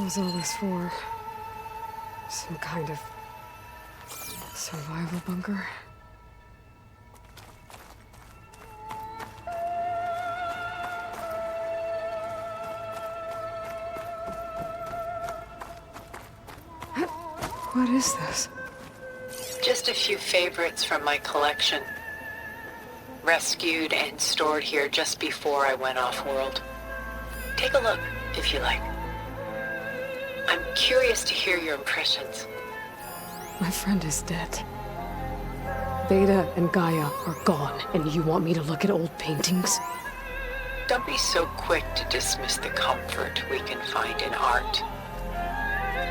was all this for? Some kind of survival bunker? What is this? Just a few favorites from my collection. Rescued and stored here just before I went off-world. Take a look, if you like. I'm curious to hear your impressions. My friend is dead. Beta and Gaia are gone, and you want me to look at old paintings? Don't be so quick to dismiss the comfort we can find in art,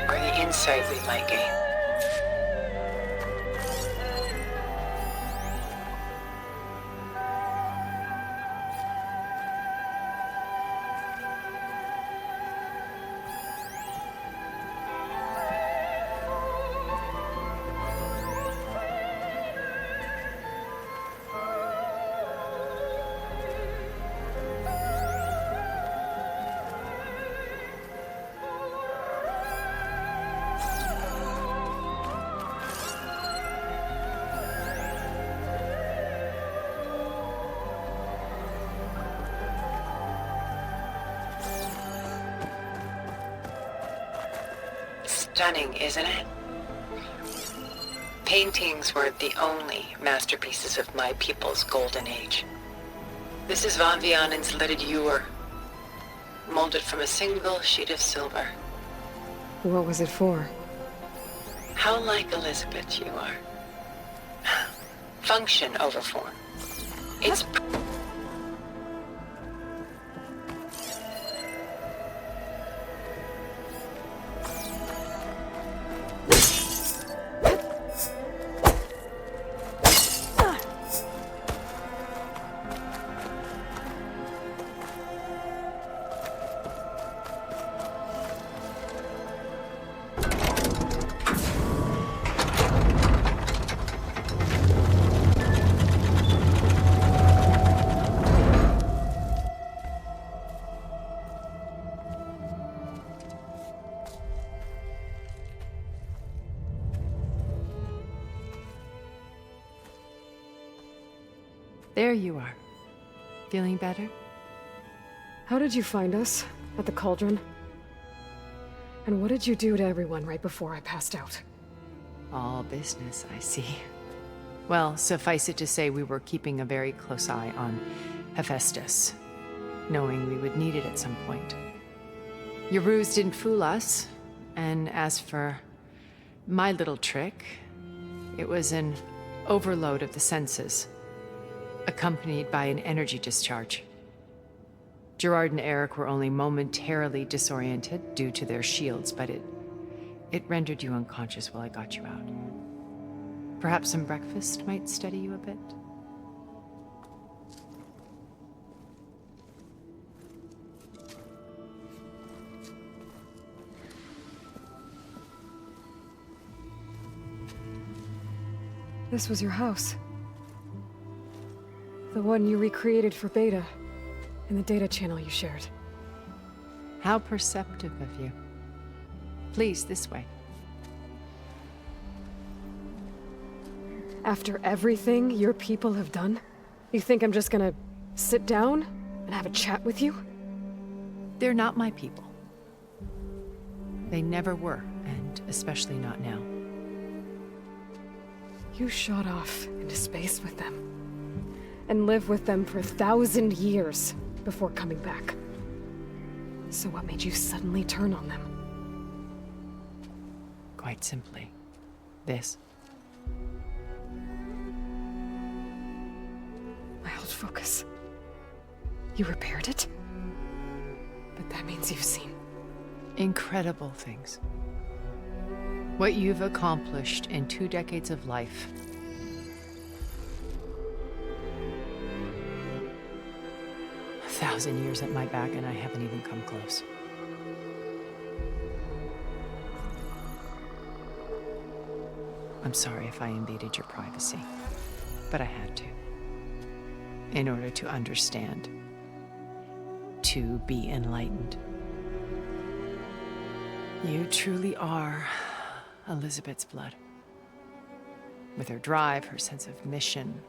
or the insight we might gain. Stunning, isn't it? Paintings weren't the only masterpieces of my people's golden age. This is Van Vianen's leaded ewer, molded from a single sheet of silver. What was it for? How like Elizabeth you are. Function over form. It's... There you are. Feeling better? How did you find us? At the cauldron? And what did you do to everyone right before I passed out? All business, I see. Well, suffice it to say we were keeping a very close eye on Hephaestus, knowing we would need it at some point. Your ruse didn't fool us, and as for my little trick, it was an overload of the senses, accompanied by an energy discharge. Gerard and Eric were only momentarily disoriented due to their shields, but it rendered you unconscious while I got you out. Perhaps some breakfast might steady you a bit? This was your house. The one you recreated for Beta, in the data channel you shared. How perceptive of you. Please, this way. After everything your people have done, you think I'm just gonna sit down and have a chat with you? They're not my people. They never were, and especially not now. You shot off into space with them, and lived with them for 1,000 years before coming back. So what made you suddenly turn on them? Quite simply, this. My old focus. You repaired it? But that means you've seen incredible things. What you've accomplished in 2 decades of life. A 1,000 years at my back, and I haven't even come close. I'm sorry if I invaded your privacy, but I had to. In order to understand. To be enlightened. You truly are Elizabeth's blood. With her drive, her sense of mission,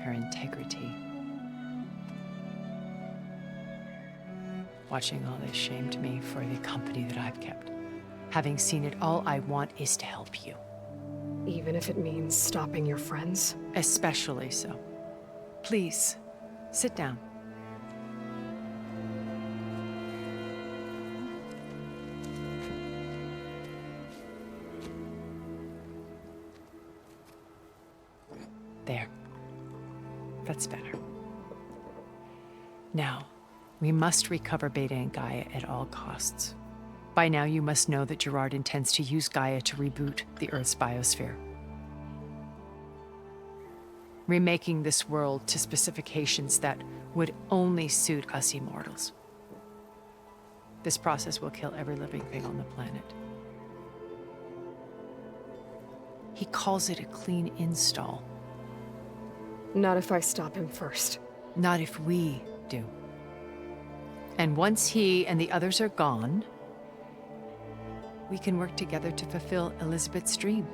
her integrity. Watching all this shamed me for the company that I've kept. Having seen it, all I want is to help you. Even if it means stopping your friends? Especially so. Please, sit down. There. That's better. Now, we must recover Beta and Gaia at all costs. By now, you must know that Gerard intends to use Gaia to reboot the Earth's biosphere. Remaking this world to specifications that would only suit us immortals. This process will kill every living thing on the planet. He calls it a clean install. Not if I stop him first. Not if we do. And once he and the others are gone, we can work together to fulfill Elizabeth's dream.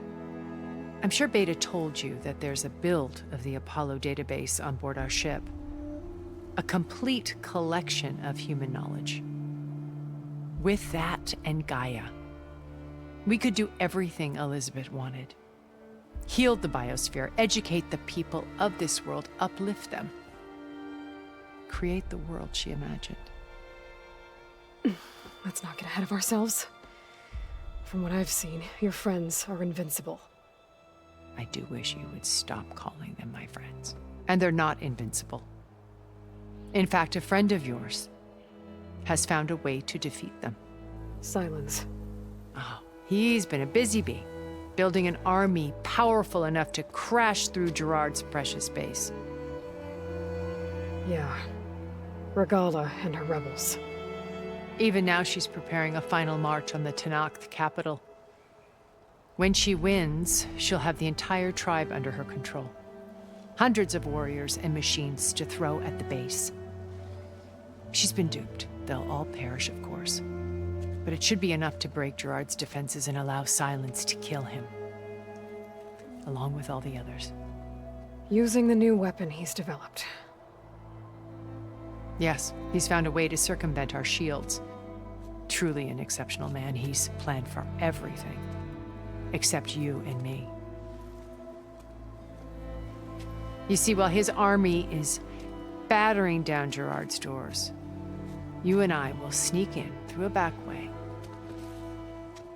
I'm sure Beta told you that there's a build of the Apollo database on board our ship. A complete collection of human knowledge. With that and Gaia, we could do everything Elizabeth wanted. Heal the biosphere, educate the people of this world, uplift them. Create the world she imagined. Let's not get ahead of ourselves. From what I've seen, your friends are invincible. I do wish you would stop calling them my friends. And they're not invincible. In fact, a friend of yours has found a way to defeat them. Silence. Oh, he's been a busy bee, building an army powerful enough to crash through Gerard's precious base. Yeah. Regala and her rebels. Even now, she's preparing a final march on the Tenakth capital. When she wins, she'll have the entire tribe under her control. Hundreds of warriors and machines to throw at the base. She's been duped. They'll all perish, of course. But it should be enough to break Gerard's defenses and allow Silence to kill him. Along with all the others. Using the new weapon he's developed. Yes, he's found a way to circumvent our shields. Truly an exceptional man. He's planned for everything. Except you and me. You see, while his army is battering down Gerard's doors, you and I will sneak in through a back way.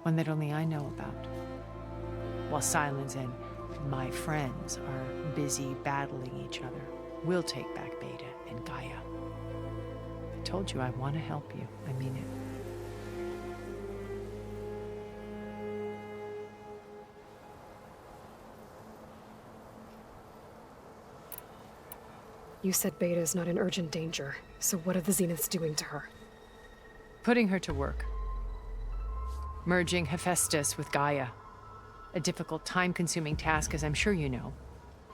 One that only I know about. While Silence and my friends are busy battling each other, we'll take back Beta and Gaia. I told you I want to help you. I mean it. You said Beta is not in urgent danger, so what are the Zeniths doing to her? Putting her to work. Merging Hephaestus with Gaia. A difficult, time-consuming task, as I'm sure you know.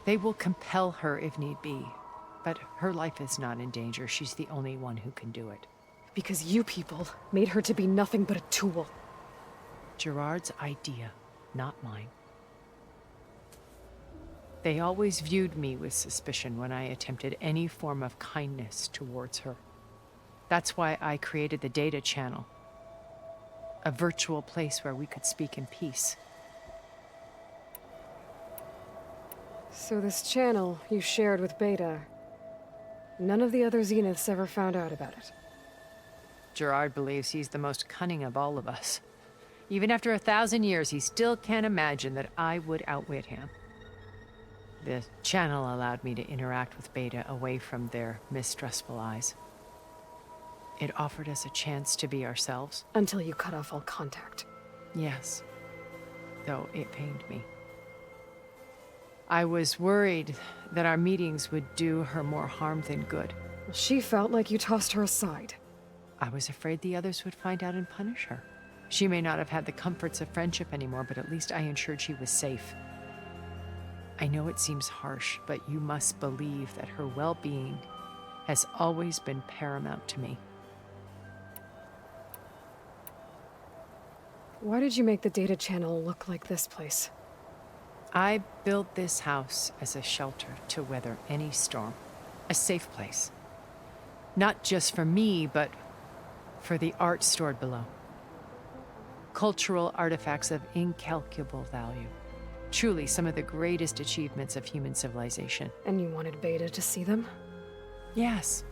They will compel her if need be. But her life is not in danger. She's the only one who can do it. Because you people made her to be nothing but a tool. Gerard's idea, not mine. They always viewed me with suspicion when I attempted any form of kindness towards her. That's why I created the data channel. A virtual place where we could speak in peace. So this channel you shared with Beta, none of the other Zeniths ever found out about it. Gerard believes he's the most cunning of all of us. Even after 1,000 years, he still can't imagine that I would outwit him. The channel allowed me to interact with Beta away from their mistrustful eyes. It offered us a chance to be ourselves. Until you cut off all contact. Yes, though it pained me. I was worried that our meetings would do her more harm than good. Well, she felt like you tossed her aside. I was afraid the others would find out and punish her. She may not have had the comforts of friendship anymore, but at least I ensured she was safe. I know it seems harsh, but you must believe that her well-being has always been paramount to me. Why did you make the data channel look like this place? I built this house as a shelter to weather any storm. A safe place. Not just for me, but for the art stored below. Cultural artifacts of incalculable value. Truly some of the greatest achievements of human civilization. And you wanted Beta to see them? Yes.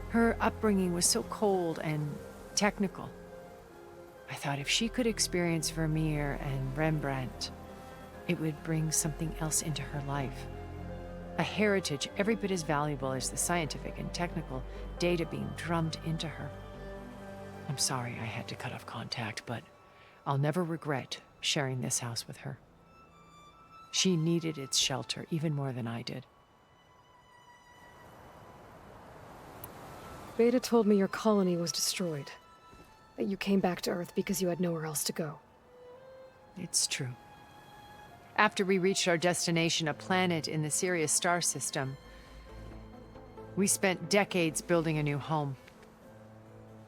Her upbringing was so cold and technical. I thought if she could experience Vermeer and Rembrandt, it would bring something else into her life. A heritage every bit as valuable as the scientific and technical data being drummed into her. I'm sorry I had to cut off contact, but I'll never regret sharing this house with her. She needed its shelter even more than I did. Beta told me your colony was destroyed. That you came back to Earth because you had nowhere else to go. It's true. After we reached our destination, a planet in the Sirius star system, we spent decades building a new home.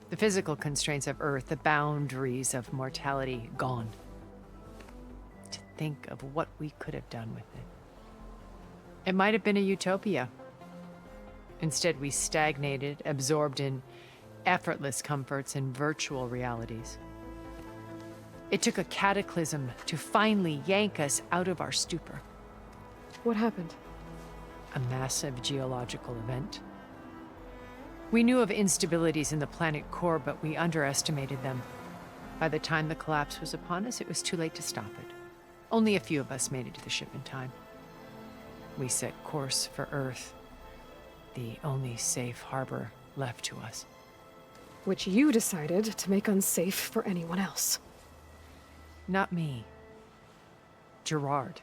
The physical constraints of Earth, the boundaries of mortality, gone. To think of what we could have done with it. It might have been a utopia. Instead, we stagnated, absorbed in effortless comforts and virtual realities. It took a cataclysm to finally yank us out of our stupor. What happened? A massive geological event. We knew of instabilities in the planet core, but we underestimated them. By the time the collapse was upon us, it was too late to stop it. Only a few of us made it to the ship in time. We set course for Earth, the only safe harbor left to us. Which you decided to make unsafe for anyone else. Not me. Gerard.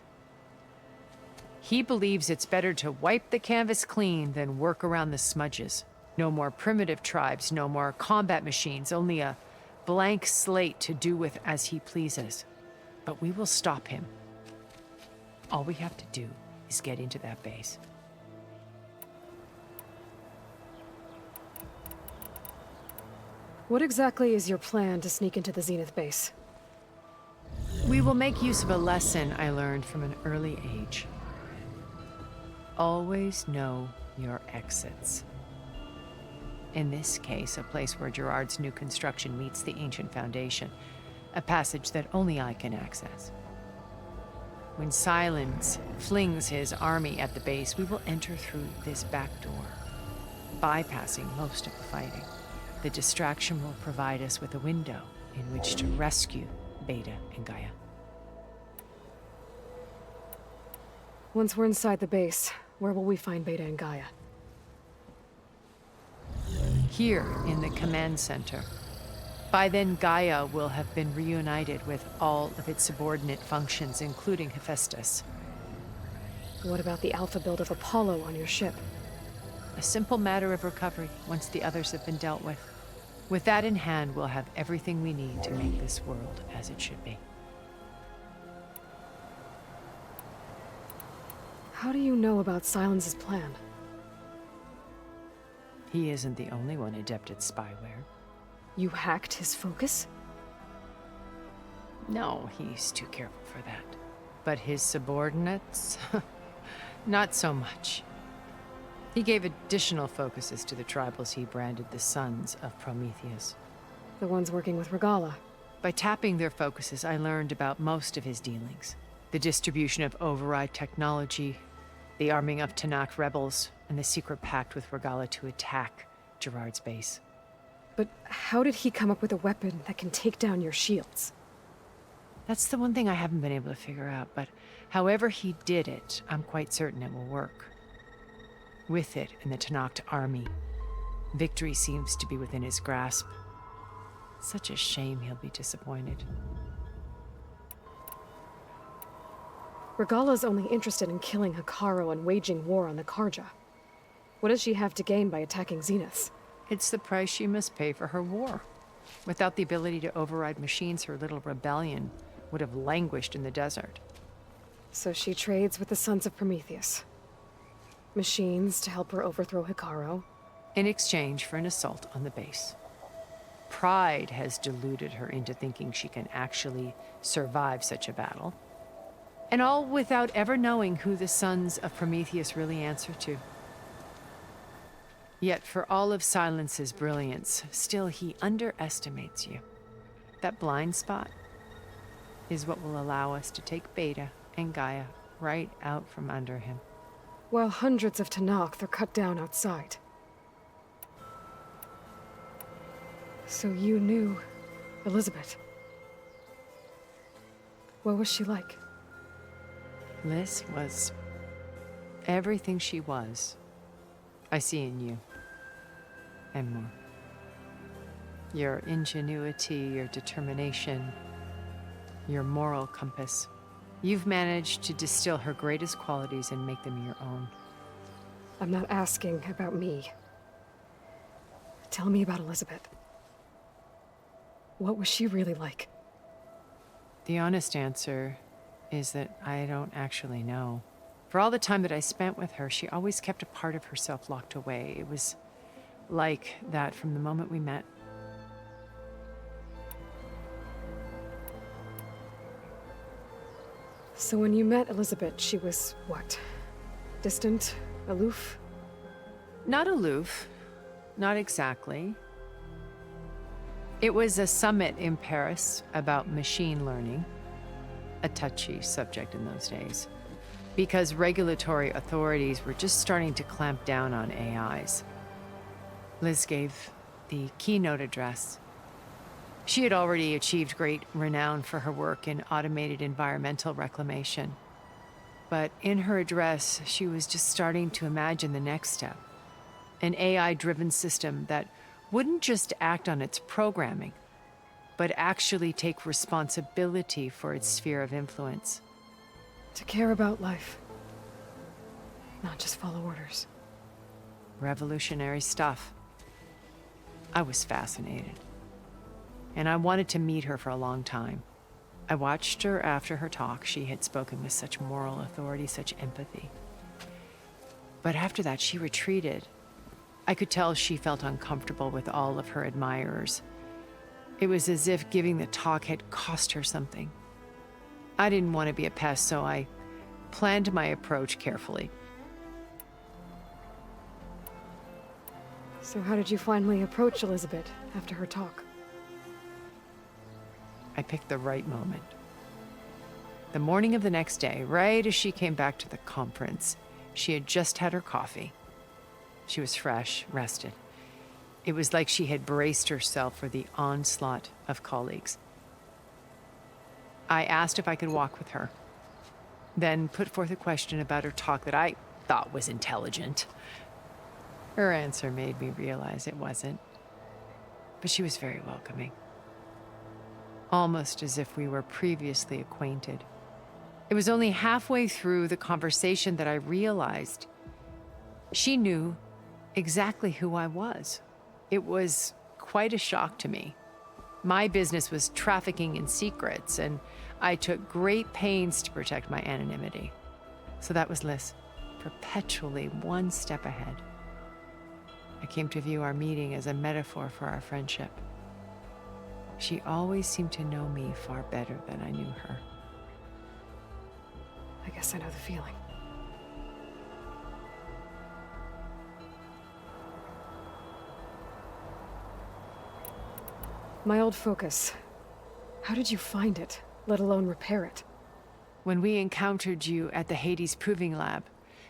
He believes it's better to wipe the canvas clean than work around the smudges. No more primitive tribes, no more combat machines, only a blank slate to do with as he pleases. But we will stop him. All we have to do is get into that base. What exactly is your plan to sneak into the Zenith base? We will make use of a lesson I learned from an early age. Always know your exits. In this case, a place where Gerard's new construction meets the ancient foundation, a passage that only I can access. When Silence flings his army at the base, we will enter through this back door, bypassing most of the fighting. The distraction will provide us with a window in which to rescue Beta and Gaia. Once we're inside the base, where will we find Beta and Gaia? Here in the command center. By then, Gaia will have been reunited with all of its subordinate functions, including Hephaestus. What about the alpha build of Apollo on your ship? A simple matter of recovery once the others have been dealt with. With that in hand, we'll have everything we need to make this world as it should be. How do you know about Silence's plan? He isn't the only one adept at spyware. You hacked his focus? No, he's too careful for that. But his subordinates? Not so much. He gave additional focuses to the tribals he branded the Sons of Prometheus. The ones working with Regala. By tapping their focuses, I learned about most of his dealings. The distribution of override technology, the arming of Tanakh rebels, and the secret pact with Regala to attack Gerard's base. But how did he come up with a weapon that can take down your shields? That's the one thing I haven't been able to figure out, but however he did it, I'm quite certain it will work. With it and the Tanakh army, victory seems to be within his grasp. Such a shame he'll be disappointed. Regala's only interested in killing Hekarro and waging war on the Karja. What does she have to gain by attacking Zeniths? It's the price she must pay for her war. Without the ability to override machines, her little rebellion would have languished in the desert. So she trades with the Sons of Prometheus. Machines to help her overthrow Hekarro. In exchange for an assault on the base. pride has deluded her into thinking she can actually survive such a battle. And all without ever knowing who the sons of Prometheus really answer to. Yet for all of Silence's brilliance, still he underestimates you. That blind spot is what will allow us to take Beta and Gaia right out from under him. While hundreds of Tanakh are cut down outside. So you knew Elizabeth. What was she like? Liz was everything she was. I see in you. And more. Your ingenuity, your determination, your moral compass. You've managed to distill her greatest qualities and make them your own. I'm not asking about me. Tell me about Elizabeth. What was she really like? The honest answer is that I don't actually know. For all the time that I spent with her, she always kept a part of herself locked away. It was like that from the moment we met. So when you met Elizabeth, she was what? Distant? Aloof? Not aloof. Not exactly. It was a summit in Paris about machine learning, a touchy subject in those days, because regulatory authorities were just starting to clamp down on AIs. Liz gave the keynote address. She had already achieved great renown for her work in automated environmental reclamation. But in her address, she was just starting to imagine the next step, an AI-driven system that wouldn't just act on its programming, but actually take responsibility for its sphere of influence. To care about life. Not just follow orders. Revolutionary stuff. I was fascinated. And I wanted to meet her for a long time. I watched her after her talk. She had spoken with such moral authority, such empathy. But after that, she retreated. I could tell she felt uncomfortable with all of her admirers. It was as if giving the talk had cost her something. I didn't want to be a pest, so I planned my approach carefully. So how did you finally approach Elizabeth after her talk? I picked the right moment. The morning of the next day, right as she came back to the conference, she had just had her coffee. She was fresh, rested. It was like she had braced herself for the onslaught of colleagues. I asked if I could walk with her, then put forth a question about her talk that I thought was intelligent. Her answer made me realize it wasn't, but she was very welcoming. Almost as if we were previously acquainted. It was only halfway through the conversation that I realized she knew exactly who I was. It was quite a shock to me. My business was trafficking in secrets, and I took great pains to protect my anonymity. So that was Liz, perpetually one step ahead. I came to view our meeting as a metaphor for our friendship. She always seemed to know me far better than I knew her. I guess I know the feeling. My old focus. How did you find it, let alone repair it? When we encountered you at the Hades Proving Lab,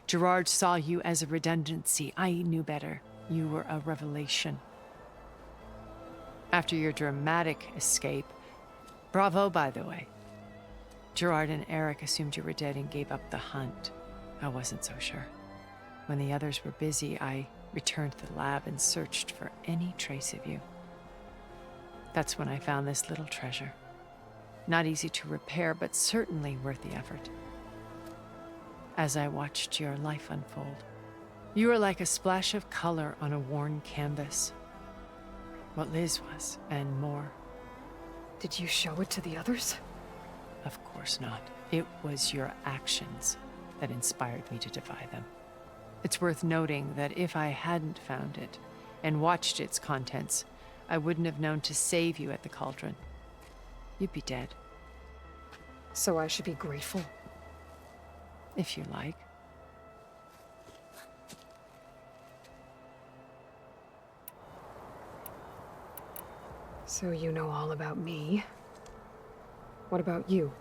Gerard saw you as a redundancy. I knew better. You were a revelation. After your dramatic escape, bravo, by the way, Gerard and Eric assumed you were dead and gave up the hunt. I wasn't so sure. When the others were busy, I returned to the lab and searched for any trace of you. That's when I found this little treasure. Not easy to repair, but certainly worth the effort. As I watched your life unfold, you were like a splash of color on a worn canvas. What Liz was, and more. Did you show it to the others? Of course not. It was your actions that inspired me to defy them. It's worth noting that if I hadn't found it and watched its contents, I wouldn't have known to save you at the cauldron. You'd be dead, So I should be grateful. if you like. So you know all about me. What about you?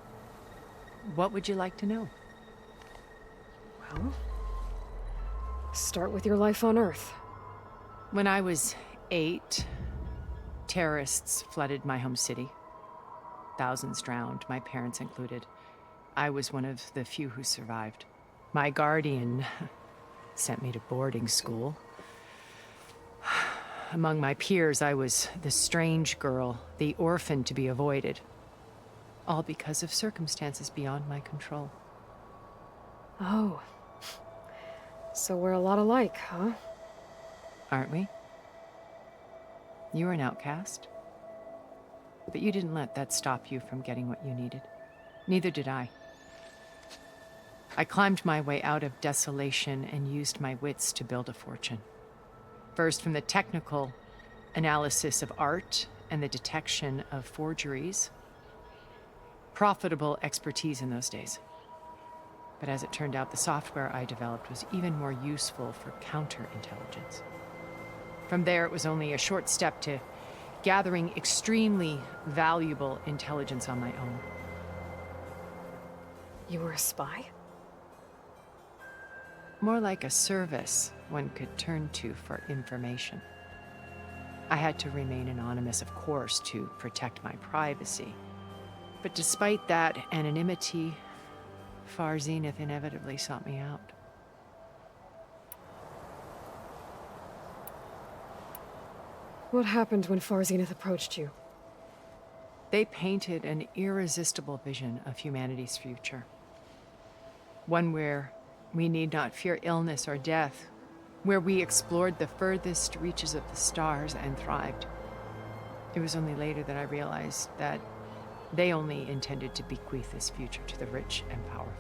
What would you like to know? Well, start with your life on Earth. When I was 8, terrorists flooded my home city. Thousands drowned, my parents included. I was one of the few who survived. My guardian sent me to boarding school. Among my peers, I was the strange girl, the orphan to be avoided. All because of circumstances beyond my control. Oh. So we're a lot alike, huh? Aren't we? You were an outcast. But you didn't let that stop you from getting what you needed. Neither did I. I climbed my way out of desolation and used my wits to build a fortune. First, from the technical analysis of art and the detection of forgeries. Profitable expertise in those days. But as it turned out, the software I developed was even more useful for counterintelligence. From there, it was only a short step to gathering extremely valuable intelligence on my own. You were a spy? More like a service one could turn to for information. I had to remain anonymous, of course, to protect my privacy. But despite that anonymity, Far Zenith inevitably sought me out. What happened when Far Zenith approached you? They painted an irresistible vision of humanity's future. One where we need not fear illness or death, where we explored the furthest reaches of the stars and thrived. It was only later that I realized that they only intended to bequeath this future to the rich and powerful.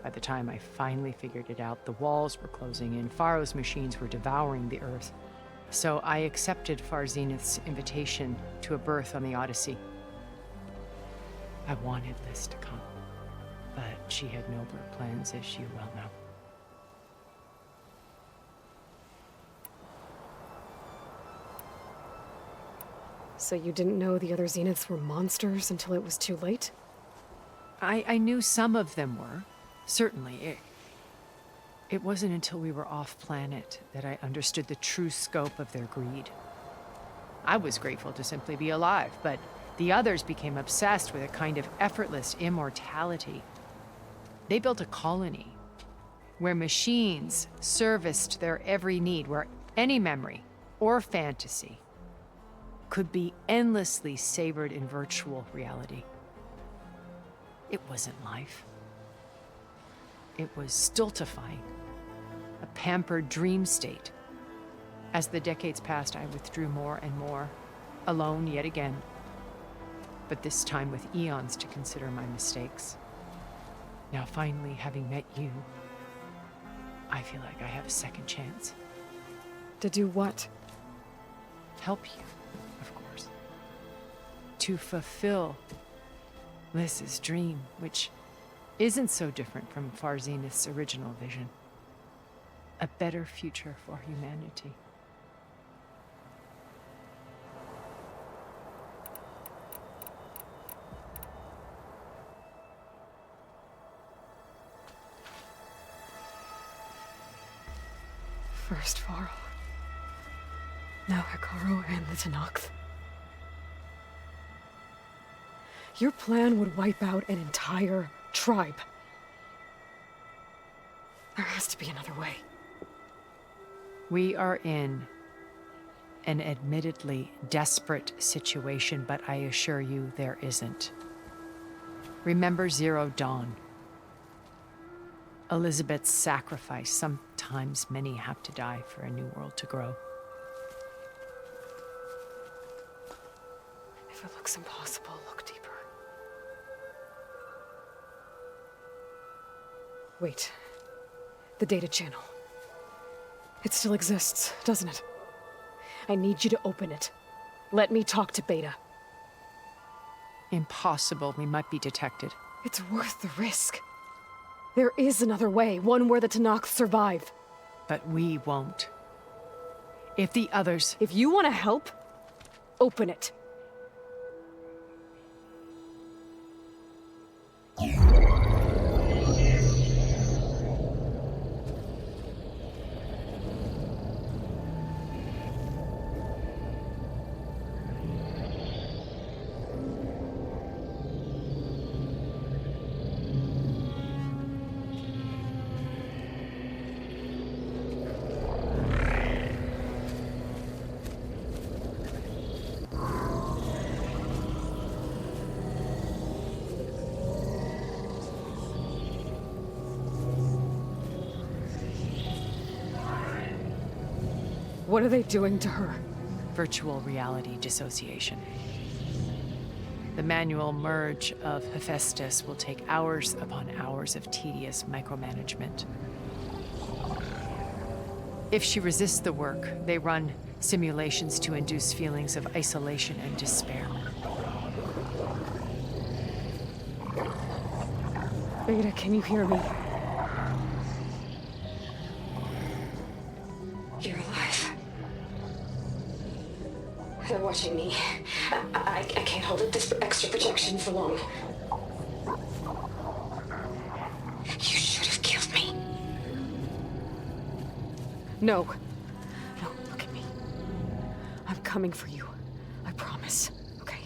By the time I finally figured it out, the walls were closing in, Pharaoh's machines were devouring the Earth. So I accepted Far Zenith's invitation to a berth on the Odyssey. I wanted this to come, but she had nobler plans, as you well know. So you didn't know the other Zeniths were monsters until it was too late? I knew some of them were, certainly. It wasn't until we were off-planet that I understood the true scope of their greed. I was grateful to simply be alive, but the others became obsessed with a kind of effortless immortality. They built a colony where machines serviced their every need, where any memory or fantasy could be endlessly savored in virtual reality. It wasn't life. It was stultifying, a pampered dream state. As the decades passed, I withdrew more and more, alone yet again, but this time with eons to consider my mistakes. Now, finally, having met you, I feel like I have a second chance. To do what? Help you, of course. To fulfill Liz's dream, which isn't so different from Far Zenith's original vision. A better future for humanity. First Varl. Now Hikaru and the Tenakth. Your plan would wipe out an entire tribe. There has to be another way. We are in an admittedly desperate situation, but I assure you there isn't. Remember Zero Dawn. Elizabeth's sacrifice. Sometimes many have to die for a new world to grow. If it looks impossible, look deeper. Wait. The data channel. It still exists, doesn't it? I need you to open it. Let me talk to Beta. Impossible. We might be detected. It's worth the risk. There is another way, one where the Tenakth survive. But we won't. If the others... If you want to help, open it. What are they doing to her? Virtual reality dissociation. The manual merge of Hephaestus will take hours upon hours of tedious micromanagement. If she resists the work, they run simulations to induce feelings of isolation and despair. Beta, can you hear me? You're alive. They're watching me. I can't hold up this extra projection for long. You should have killed me. No. No, look at me. I'm coming for you. I promise. Okay?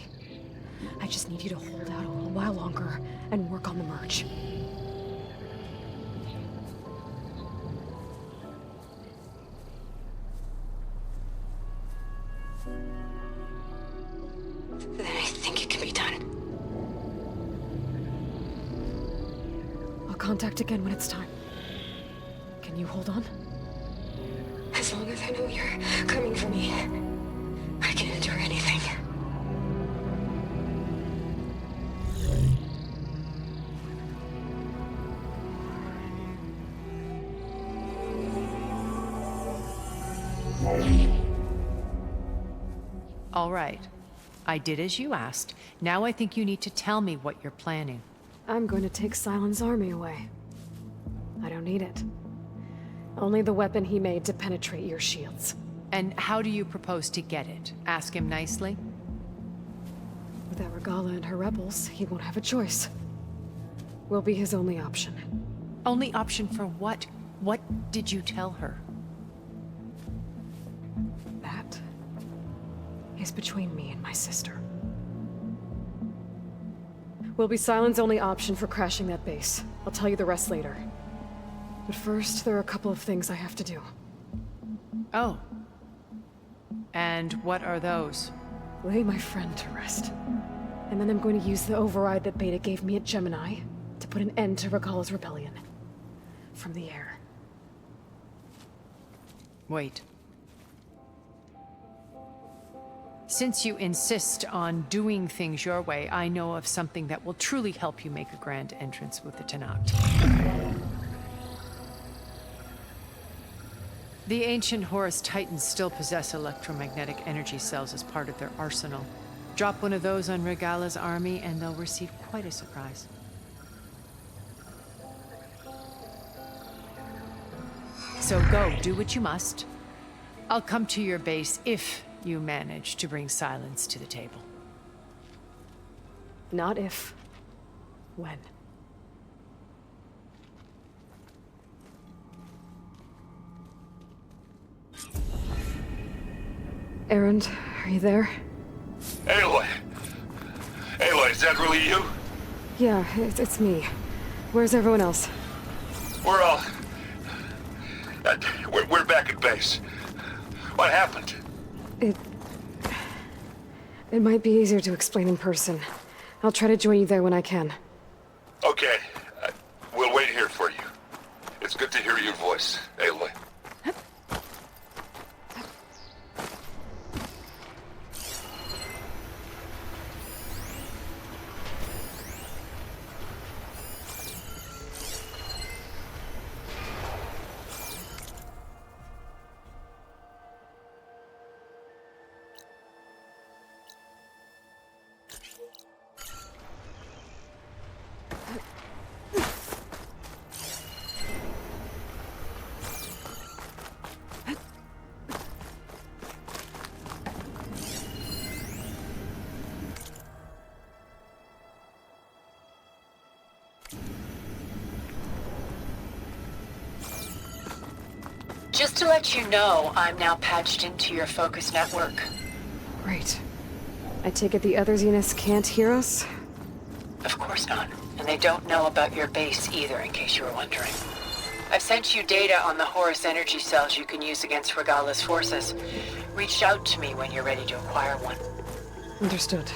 I just need you to hold out a little while longer and work on the merge. Then I think it can be done. I'll contact again when it's time. Can you hold on? As long as I know you're coming for me, I can endure anything. All right. I did as you asked. Now I think you need to tell me what you're planning. I'm going to take Silent's army away. I don't need it. Only the weapon he made to penetrate your shields. And how do you propose to get it? Ask him nicely? Without Regala and her rebels, he won't have a choice. We'll be his only option. Only option for what? What did you tell her? That is between me and my sister. Will be Silent's only option for crashing that base. I'll tell you the rest later. But first, there are a couple of things I have to do. Oh. And what are those? Lay my friend to rest. And then I'm going to use the override that Beta gave me at Gemini to put an end to Regala's rebellion. From the air. Wait. Since you insist on doing things your way, I know of something that will truly help you make a grand entrance with the Tenakth. The ancient Horus Titans still possess electromagnetic energy cells as part of their arsenal. Drop one of those on Regala's army and they'll receive quite a surprise. So go, do what you must. I'll come to your base if you manage to bring silence to the table. Not if. When. Erend, are you there? Aloy! Aloy, is that really you? Yeah, it's me. Where's everyone else? We're all... we're back at base. What happened? It might be easier to explain in person. I'll try to join you there when I can. Okay. We'll wait here for you. It's good to hear your voice, Aloy. Just to let you know, I'm now patched into your focus network. Great. I take it the other Zeniths can't hear us? Of course not. And they don't know about your base either, in case you were wondering. I've sent you data on the Horus energy cells you can use against Regala's forces. Reach out to me when you're ready to acquire one. Understood.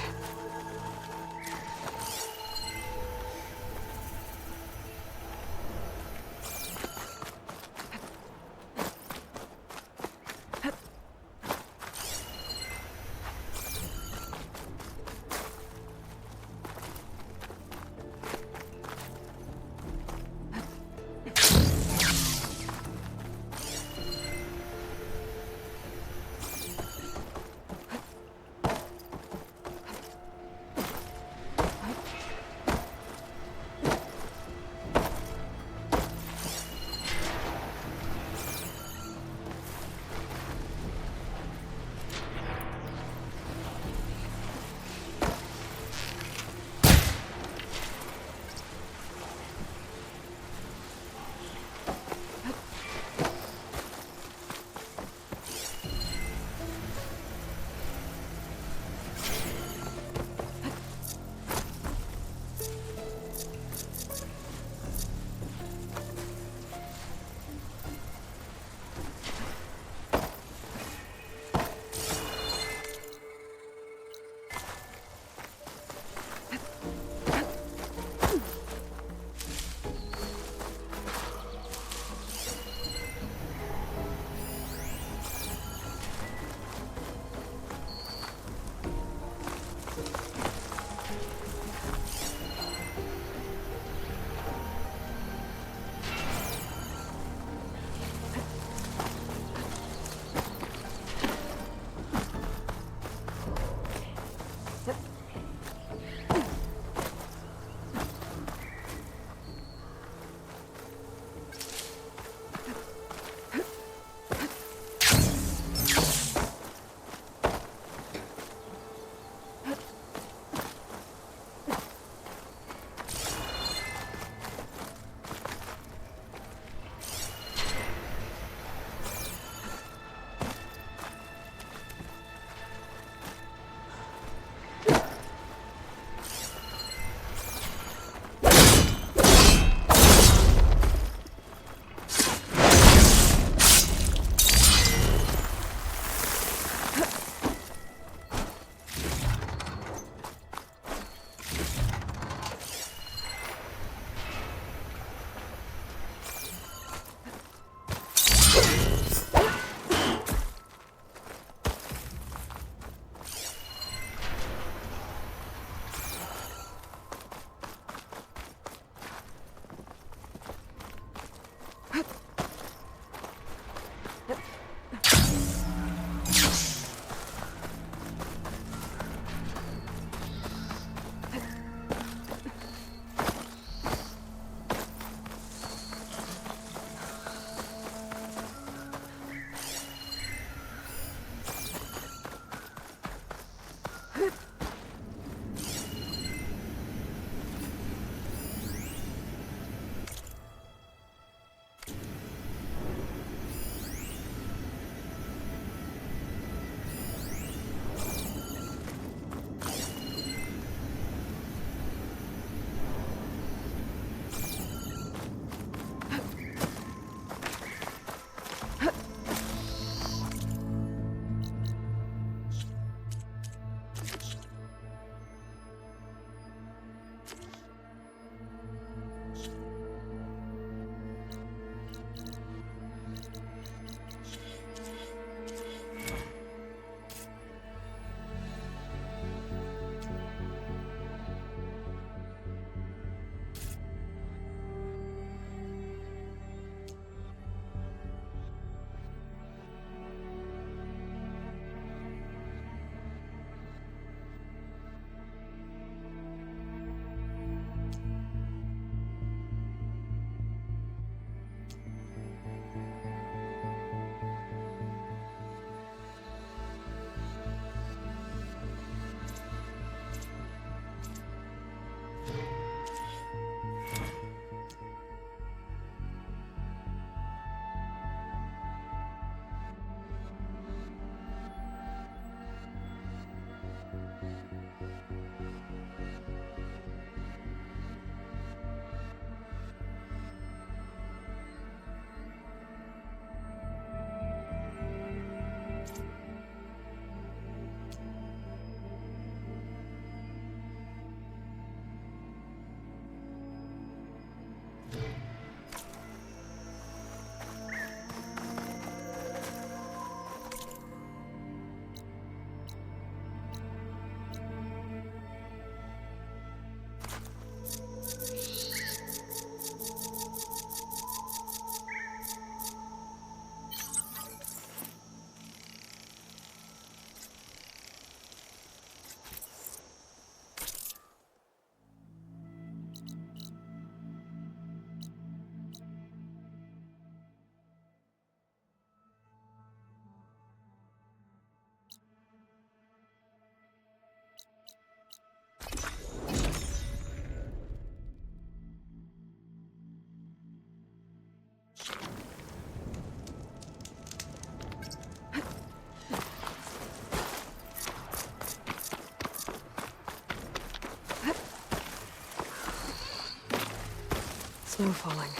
Snow falling.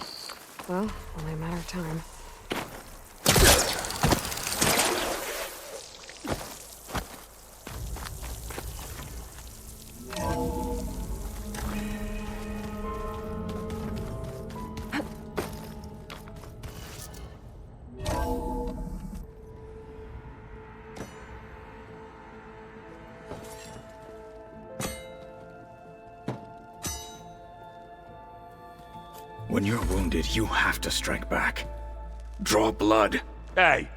Well, only a matter of time. When you're wounded, you have to strike back. Draw blood. Hey!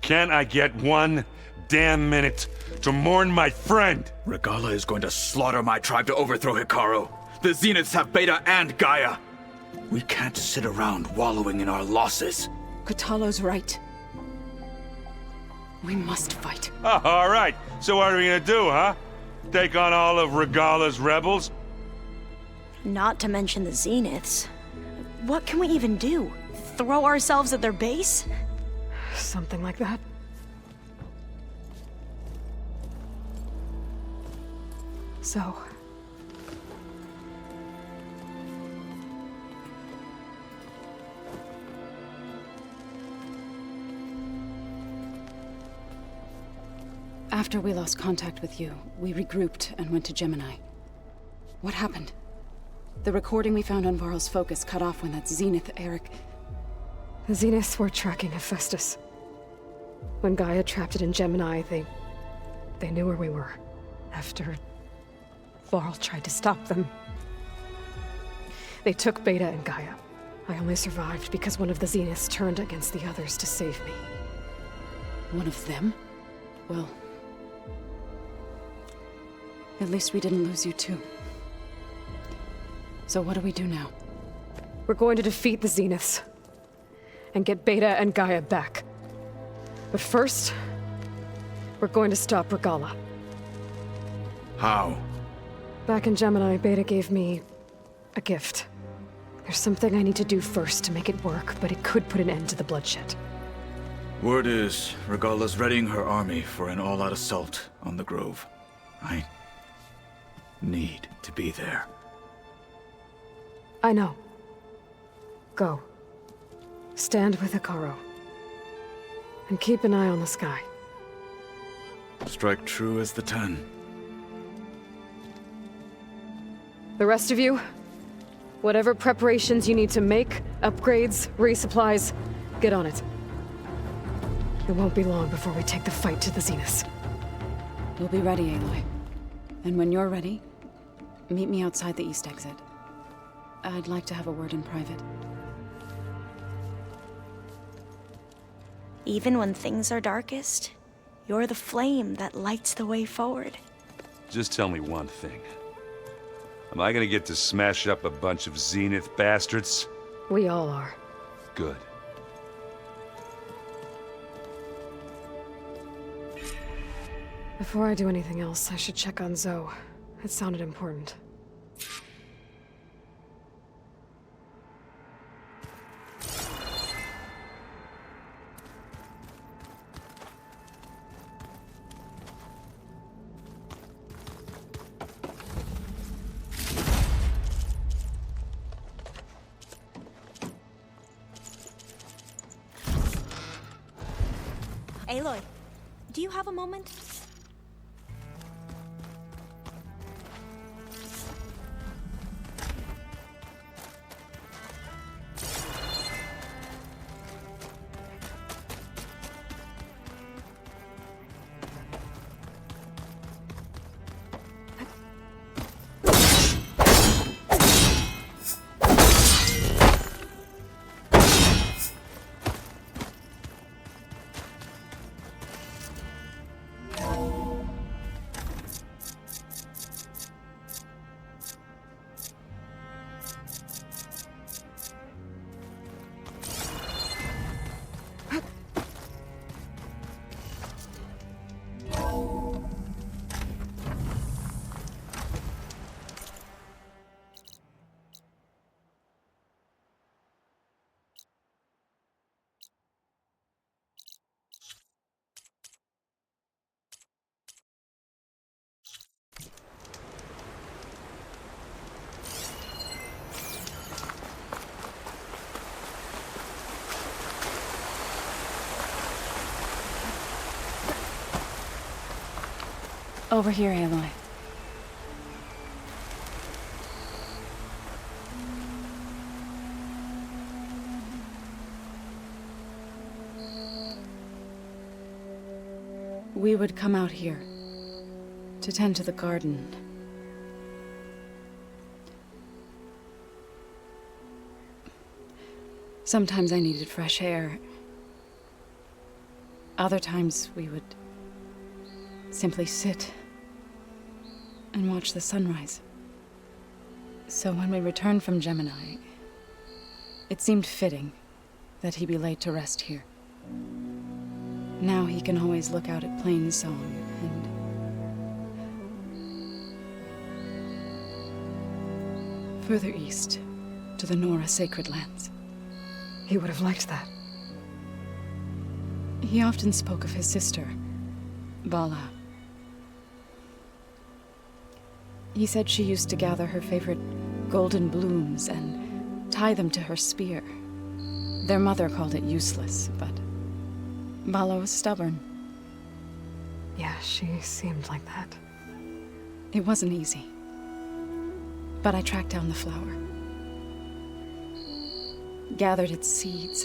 Can't I get one damn minute to mourn my friend? Regala is going to slaughter my tribe to overthrow Hikaru. The Zeniths have Beta and Gaia. We can't sit around wallowing in our losses. Kotallo's right. We must fight. Oh, all right. So what are we gonna do, huh? Take on all of Regala's rebels? Not to mention the Zeniths. What can we even do? Throw ourselves at their base? Something like that. So... After we lost contact with you, we regrouped and went to Gemini. What happened? The recording we found on Varl's focus cut off when that Zenith Eric... The Zeniths were tracking Hephaestus. When Gaia trapped it in Gemini, they knew where we were. After Varl tried to stop them. They took Beta and Gaia. I only survived because one of the Zeniths turned against the others to save me. One of them? Well... at least we didn't lose you too. So what do we do now? We're going to defeat the Zeniths. And get Beta and Gaia back. But first, we're going to stop Regala. How? Back in Gemini, Beta gave me a gift. There's something I need to do first to make it work, but it could put an end to the bloodshed. Word is, Regala's readying her army for an all-out assault on the Grove. I need to be there. I know. Go. Stand with Hikaru. And keep an eye on the sky. Strike true as the 10. The rest of you, whatever preparations you need to make, upgrades, resupplies, get on it. It won't be long before we take the fight to the Zeniths. We'll be ready, Aloy. And when you're ready, meet me outside the east exit. I'd like to have a word in private. Even when things are darkest, you're the flame that lights the way forward. Just tell me one thing. Am I gonna get to smash up a bunch of Zenith bastards? We all are. Good. Before I do anything else, I should check on Zoe. It sounded important. Aloy, do you have a moment? Over here, Aloy. We would come out here to tend to the garden. Sometimes I needed fresh air. Other times we would simply sit and watch the sunrise. So when we returned from Gemini, it seemed fitting that he be laid to rest here. Now he can always look out at Plainsong and further east to the Nora sacred lands. He would have liked that. He often spoke of his sister, Bala. He said she used to gather her favorite golden blooms and tie them to her spear. Their mother called it useless, but Bala was stubborn. Yeah, she seemed like that. It wasn't easy. But I tracked down the flower. Gathered its seeds.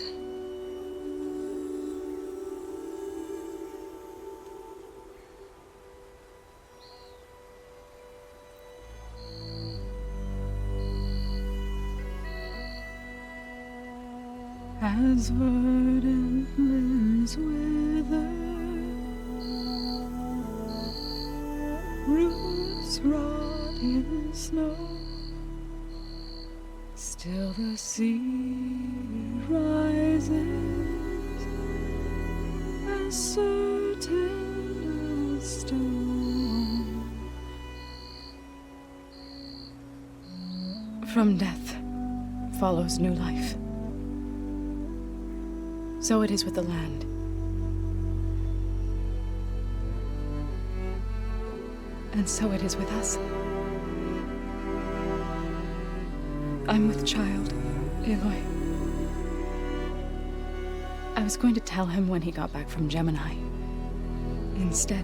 As verdant limbs wither, roots rot in snow, still the sea rises, as certain as stone. From death follows new life. So it is with the land. And so it is with us. I'm with child, Aloy. I was going to tell him when he got back from Gemini. Instead,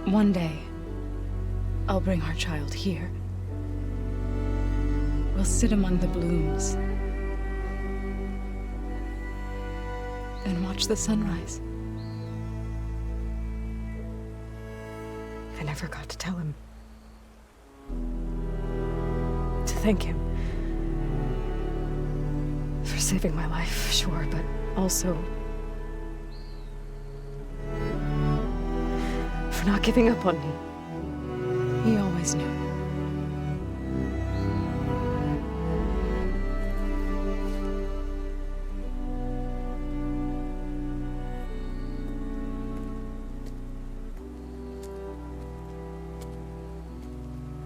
one day, I'll bring our child here. We'll sit among the blooms and watch the sunrise. I never got to tell him. To thank him. For saving my life, sure, but also for not giving up on me. He always knew.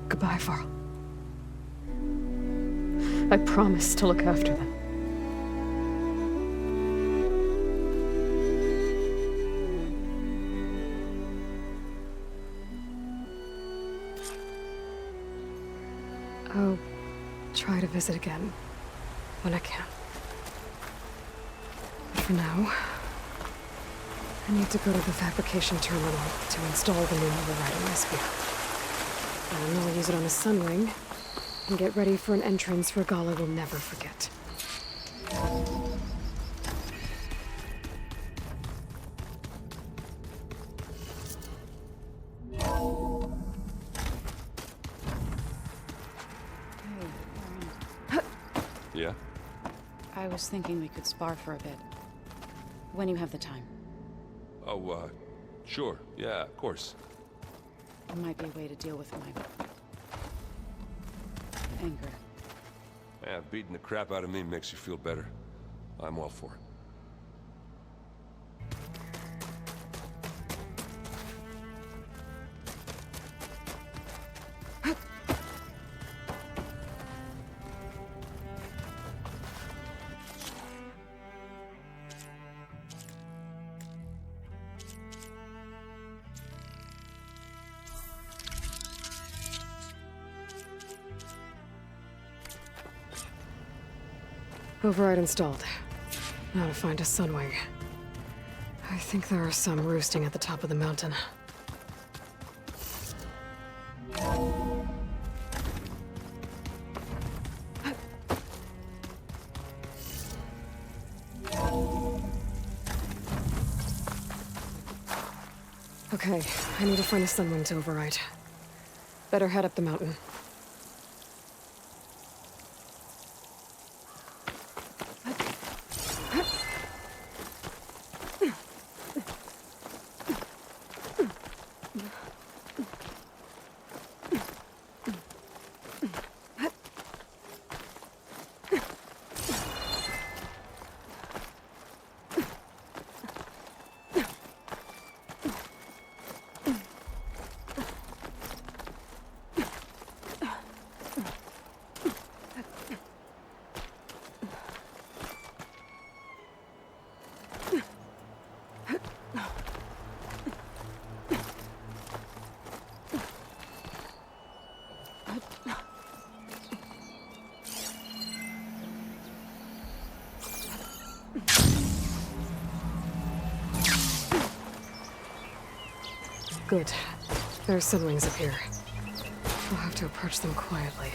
Goodbye, Varl. I promise to look after them. I'll try to visit again when I can. But for now, I need to go to the fabrication terminal to install the new overriding SPR. And I'll use it on a sun ring and get ready for an entrance Regala will never forget. Yeah? I was thinking we could spar for a bit. When you have the time. Oh, sure. Yeah, of course. It might be a way to deal with my anger. Yeah, beating the crap out of me makes you feel better. I'm all for it. Override installed. Now to find a sunwing. I think there are some roosting at the top of the mountain. Okay, I need to find a sunwing to override. Better head up the mountain. Good. There are sunwings up here. I'll have to approach them quietly.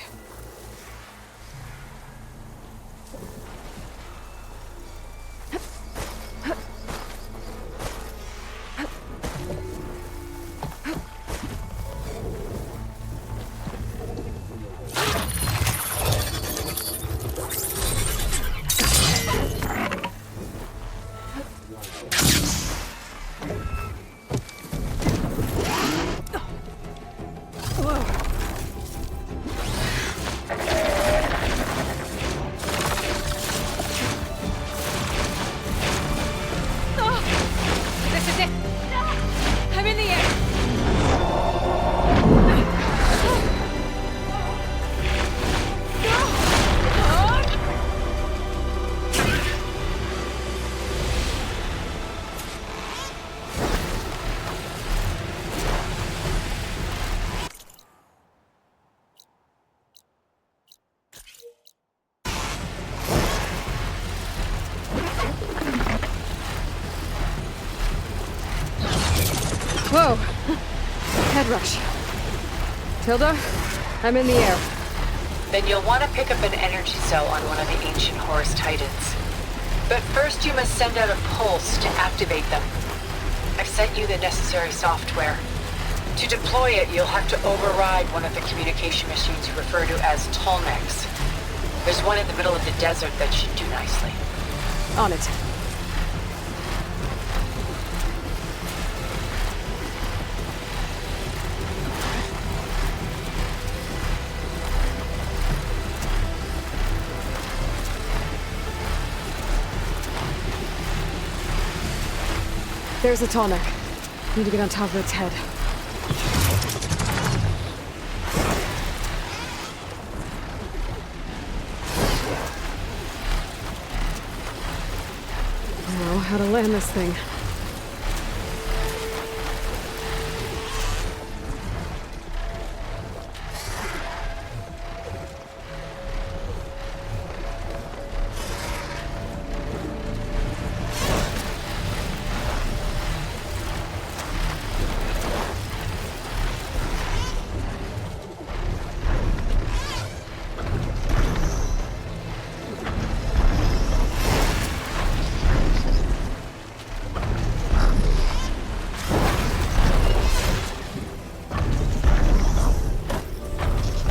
Whoa! Head rush. Tilda, I'm in the air. Then you'll want to pick up an energy cell on one of the ancient Horus Titans. But first you must send out a pulse to activate them. I've sent you the necessary software. To deploy it, you'll have to override one of the communication machines you refer to as Tolmecs. There's one in the middle of the desert that should do nicely. On it. There's a Tolmec. Need to get on top of its head. I know how to land this thing.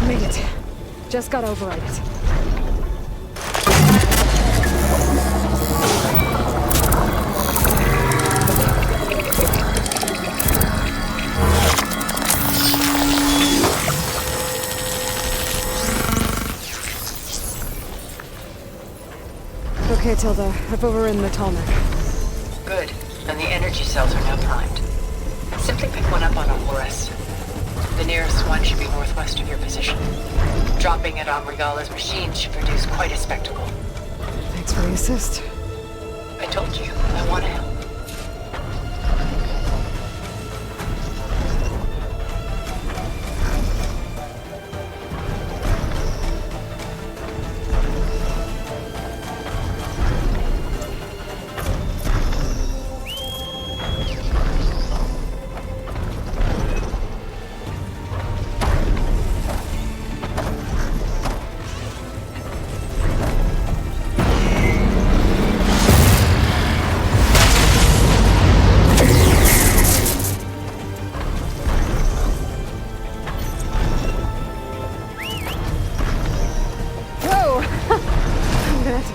Made it. Just gotta override it. Okay, Tilda. I've overridden the Tolmec. Good. And the energy cells are now primed. Simply pick one up on a Horus. The nearest one should be northwest of your position. Dropping it on Regala's machine should produce quite a spectacle. Thanks for the assist. I told you, I want to help.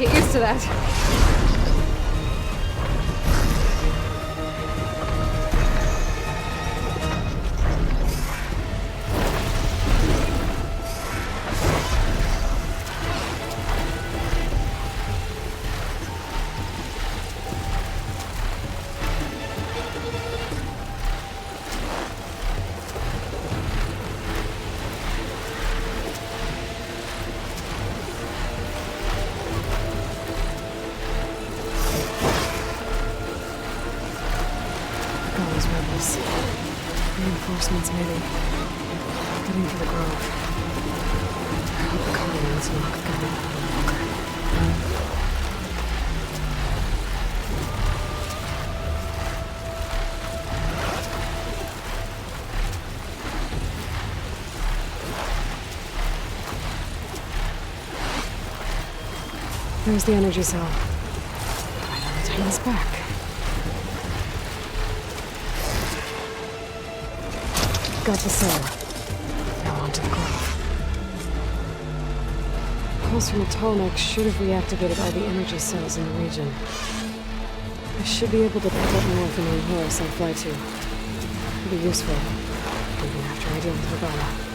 Get used to that. Those rebels. Reinforcements, maybe. Heading for the grove. I hope the colonists knock the government out of the bunker. There's the energy cell. Right on the Titan's back. Got the cell. Now onto the grove. Pulse from the Tallneck should have reactivated all the energy cells in the region. I should be able to pick up more from the horse I'll fly to. It'll be useful, even after I deal with Regala.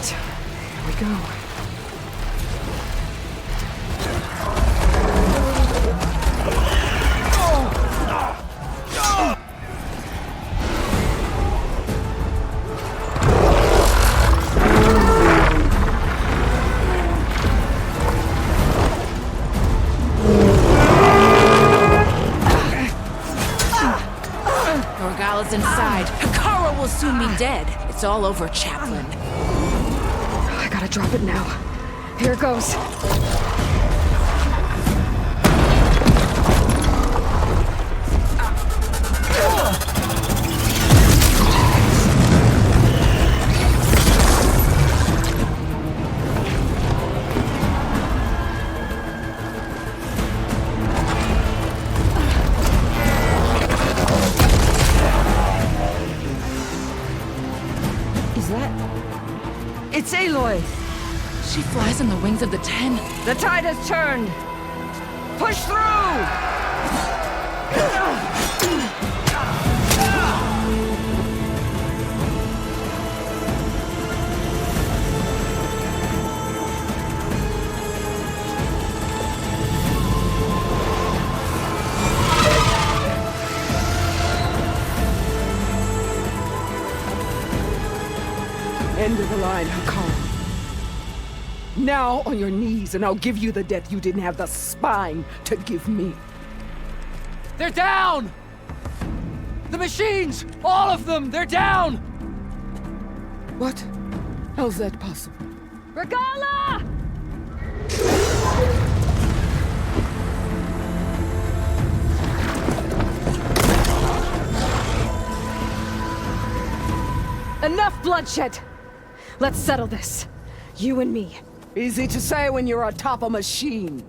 Here we go. Regala's inside. Hikara will soon be dead. It's all over, Chaplain. I gotta drop it now. Here goes. It's Aloy! She flies on the wings of the Ten. The tide has turned! Push through! End of the line, Hikara. Now on your knees, and I'll give you the death you didn't have the spine to give me. They're down! The machines! All of them! They're down! What? How's that possible? Regala! Enough bloodshed! Let's settle this. You and me. Easy to say when you're atop a machine.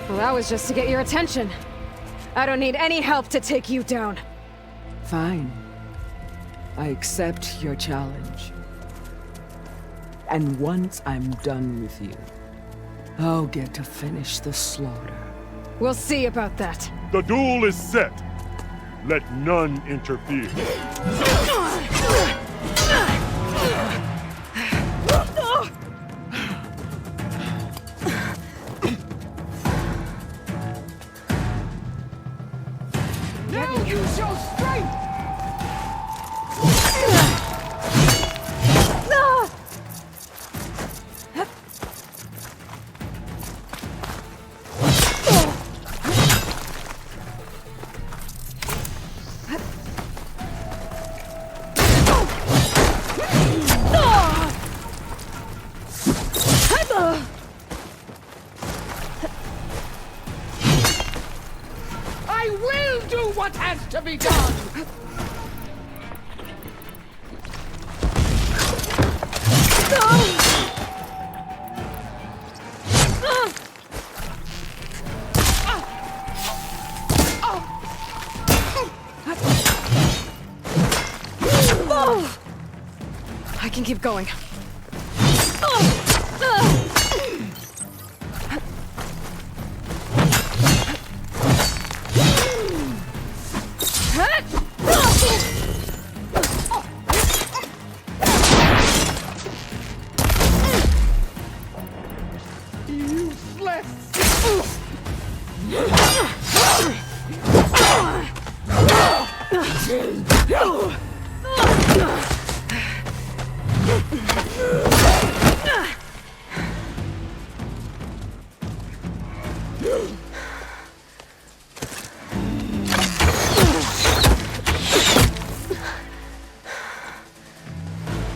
Well, that was just to get your attention. I don't need any help to take you down. Fine. I accept your challenge. And once I'm done with you, I'll get to finish the slaughter. We'll see about that. The duel is set. Let none interfere. Now use your strength! will do what has to be done! I can keep going.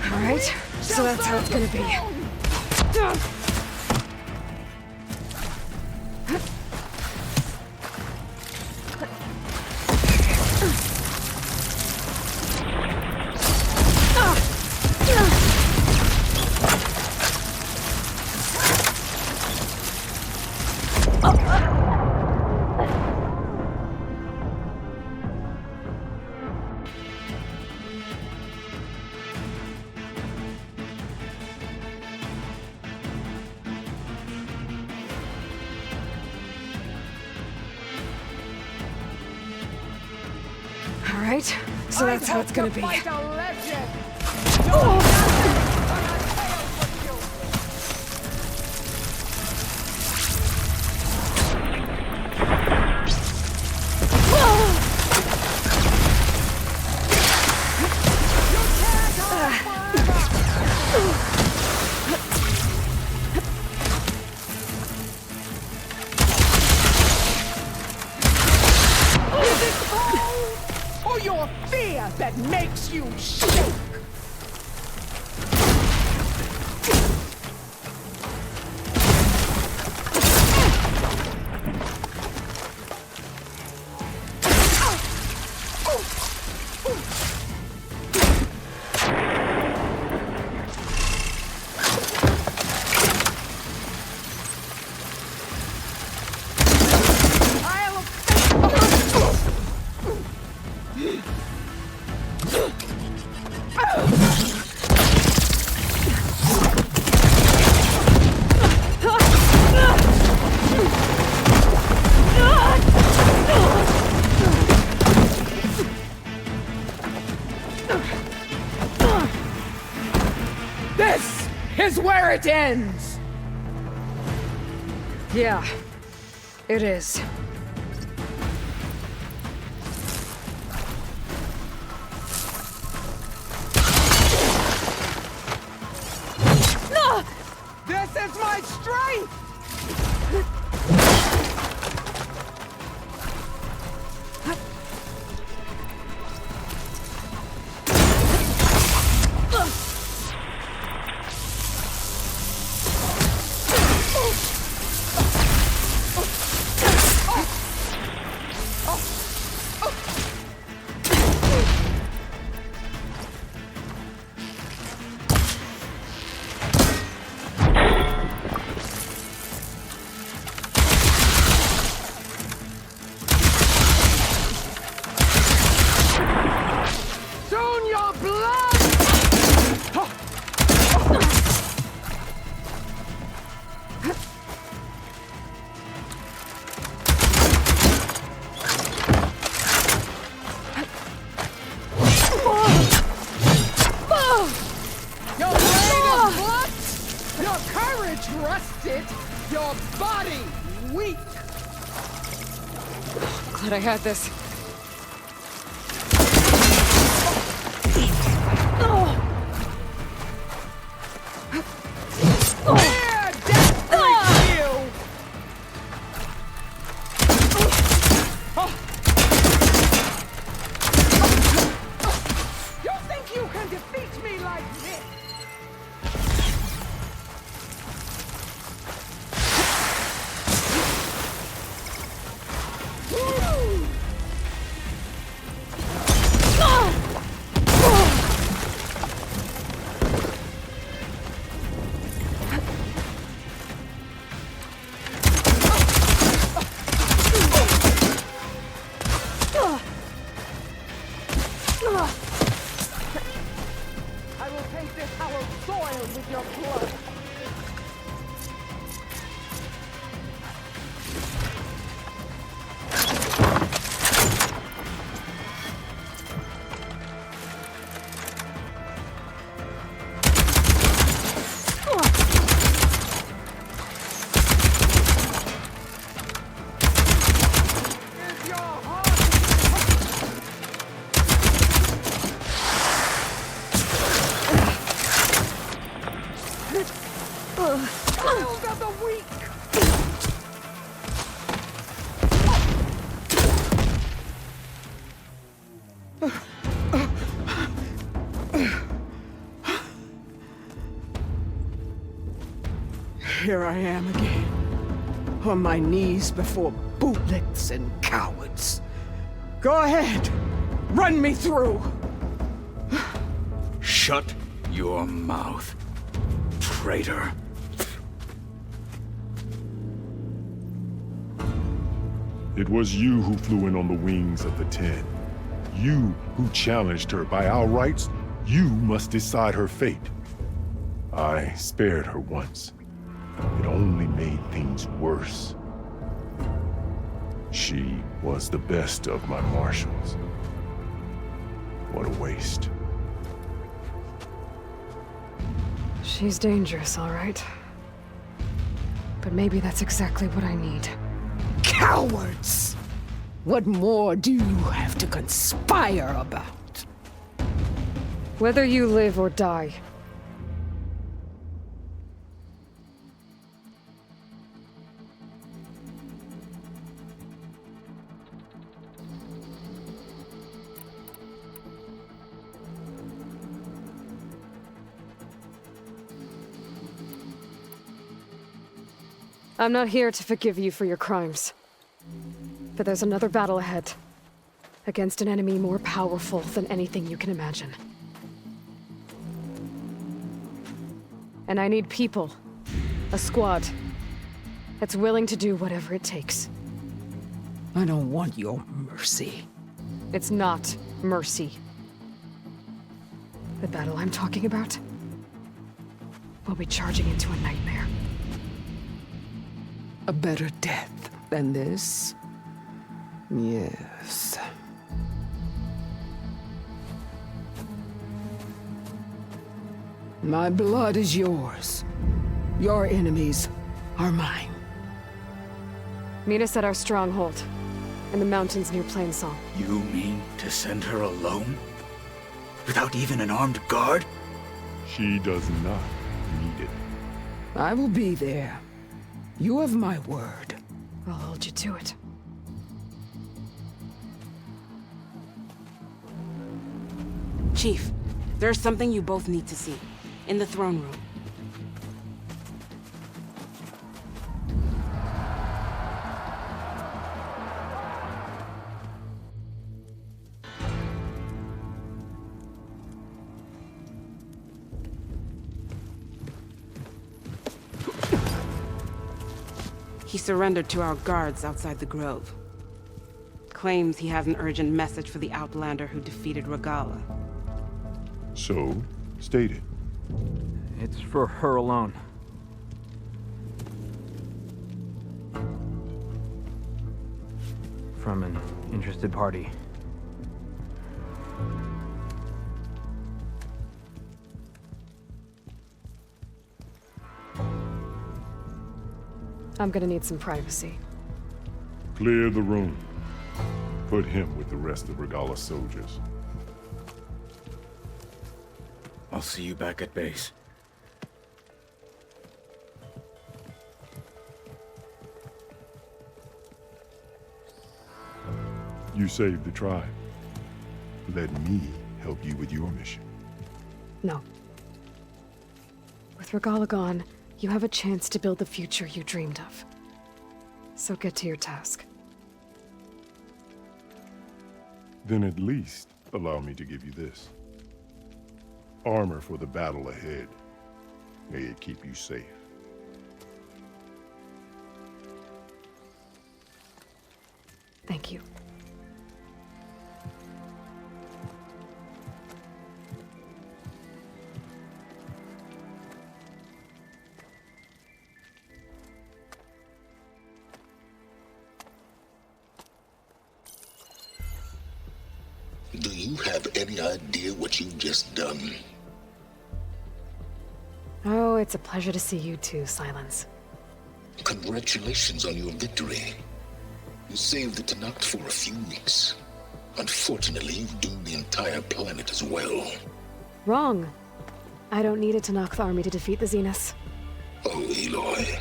Alright, so that's how it's gonna be. Alright, so that's how it's gonna be. Or your fear that makes you shake? This is where it ends! Yeah, it is. This is my strength! Soon your blood! Your brain is blood, your courage rusted, your body weak. Glad I had this. Here, death breaks you! You think you can defeat me like this? Woo! Here I am again, on my knees before bootlicks and cowards. Go ahead, run me through. Shut your mouth, traitor. It was you who flew in on the wings of the 10. You who challenged her by our rights. You must decide her fate. I spared her once. It only made things worse. She was the best of my marshals. What a waste. She's dangerous, all right. But maybe that's exactly what I need. Cowards! What more do you have to conspire about? Whether you live or die. I'm not here to forgive you for your crimes. But there's another battle ahead. Against an enemy more powerful than anything you can imagine. And I need people. A squad. That's willing to do whatever it takes. I don't want your mercy. It's not mercy. The battle I'm talking about? We'll be charging into a nightmare. A better death than this? Yes. My blood is yours. Your enemies are mine. Meet us at our stronghold, in the mountains near Plainsong. You mean to send her alone? Without even an armed guard? She does not need it. I will be there. You have my word. I'll hold you to it. Chief, there's something you both need to see. In the throne room. He surrendered to our guards outside the grove. Claims he has an urgent message for the Outlander who defeated Regala. So, state it. It's for her alone. From an interested party. I'm gonna need some privacy. Clear the room. Put him with the rest of Regala's soldiers. I'll see you back at base. You saved the tribe. Let me help you with your mission. No. With Regala gone, you have a chance to build the future you dreamed of. So get to your task. Then at least allow me to give you this. Armor for the battle ahead. May it keep you safe. Thank you. Do you have any idea what you've just done? Oh, it's a pleasure to see you too, Silence. Congratulations on your victory. You saved the Tenakth for a few weeks. Unfortunately, you've doomed the entire planet as well. Wrong. I don't need a Tenakth army to defeat the Zeniths. Oh, Aloy.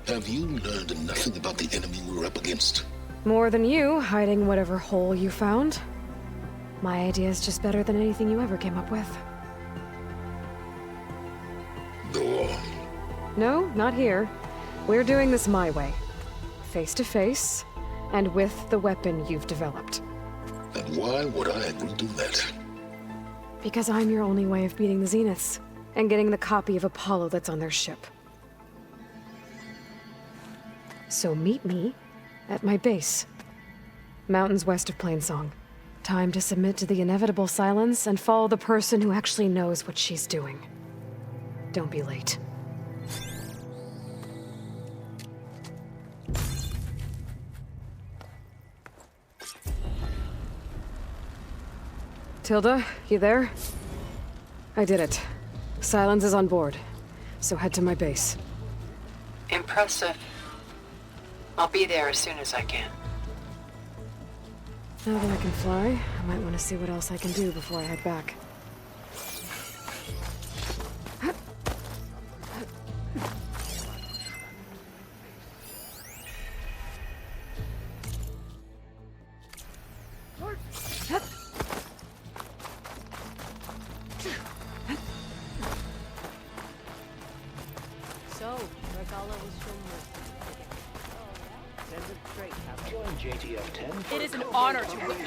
Have you learned nothing about the enemy we're up against? More than you, hiding whatever hole you found. My idea is just better than anything you ever came up with. Go on. No, not here. We're doing this my way. Face to face, and with the weapon you've developed. And why would I agree to that? Because I'm your only way of beating the Zeniths, and getting the copy of Apollo that's on their ship. So meet me at my base. Mountains west of Plainsong. Time to submit to the inevitable silence and follow the person who actually knows what she's doing. Don't be late. Tilda, you there? I did it. Silence is on board, so head to my base. Impressive. I'll be there as soon as I can. Now that I can fly, I might want to see what else I can do before I head back. So, Regala was from Send it straight, Captain. Join JTF 10. It is an honor to work.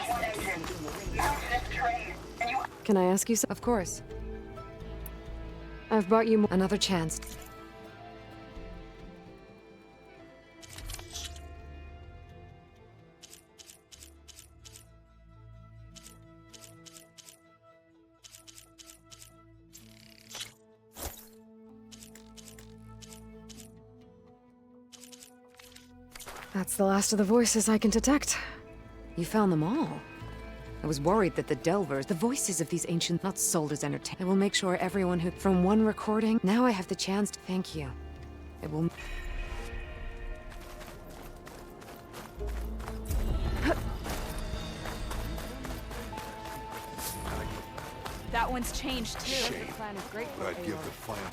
Can I ask you something? Of course. I've brought you Another chance. That's the last of the voices I can detect. You found them all. I was worried that the Delvers, the voices of these ancient, not sold as entertainment. I will make sure everyone who, from one recording, now I have the chance to thank you. It will. That one's changed too. Shame. The plan is great But for I'd give the final.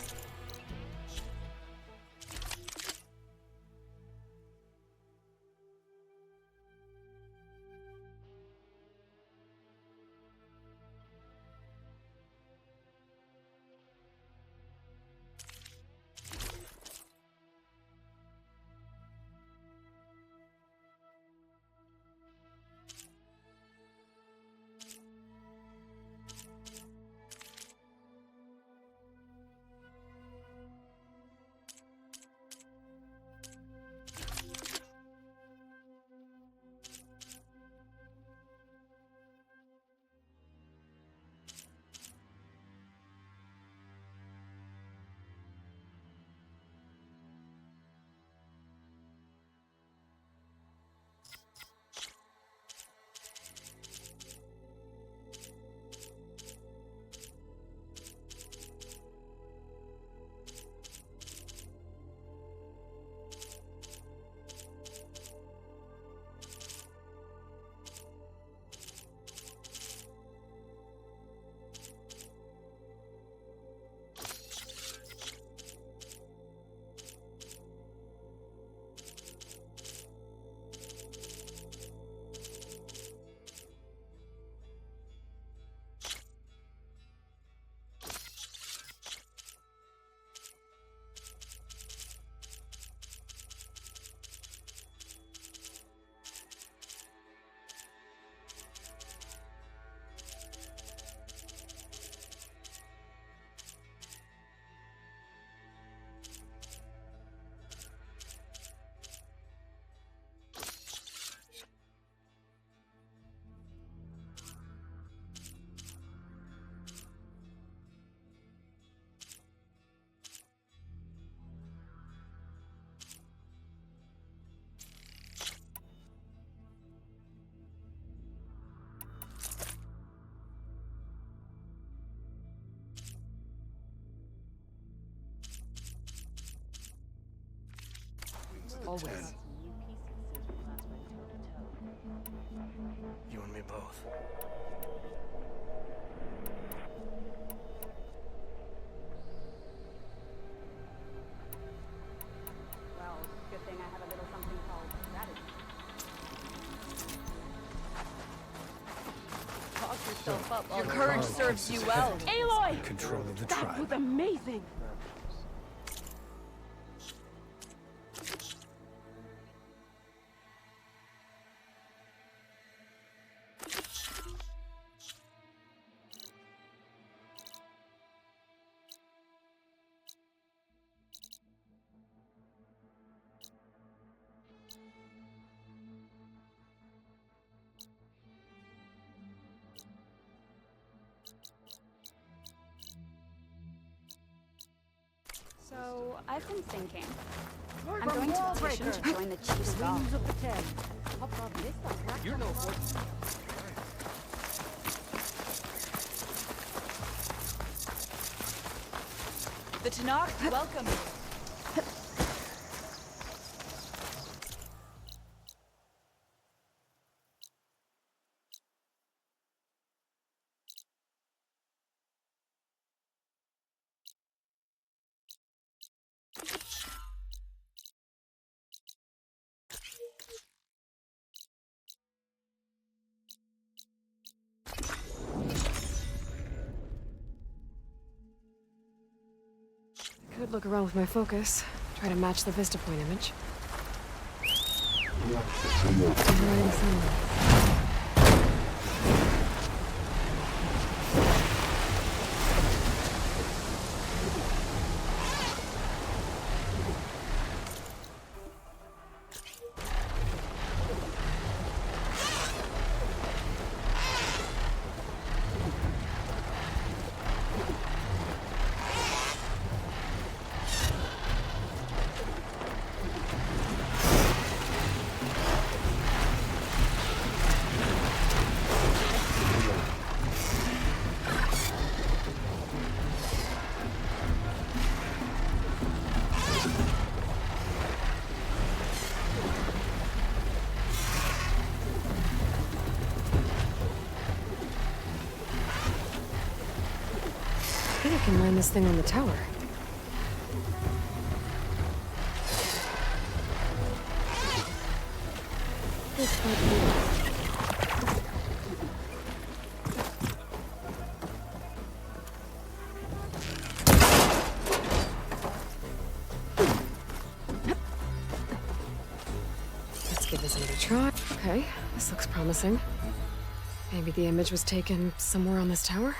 Always. You and me both. Well, good thing I have a little something called strategy. Talk your yourself up. Your courage serves you well. Aloy! Control of the That tribe. was amazing! So, I've been thinking. I'm going to petition to join the Chief's Guard. Wings of the Ten. You're no The Tanakh welcome you. Could look around with my focus. Try to match the Vista Point image. Right somewhere. I think I can land this thing on the tower. This might be it. Let's give this another try. Okay, this looks promising. Maybe the image was taken somewhere on this tower?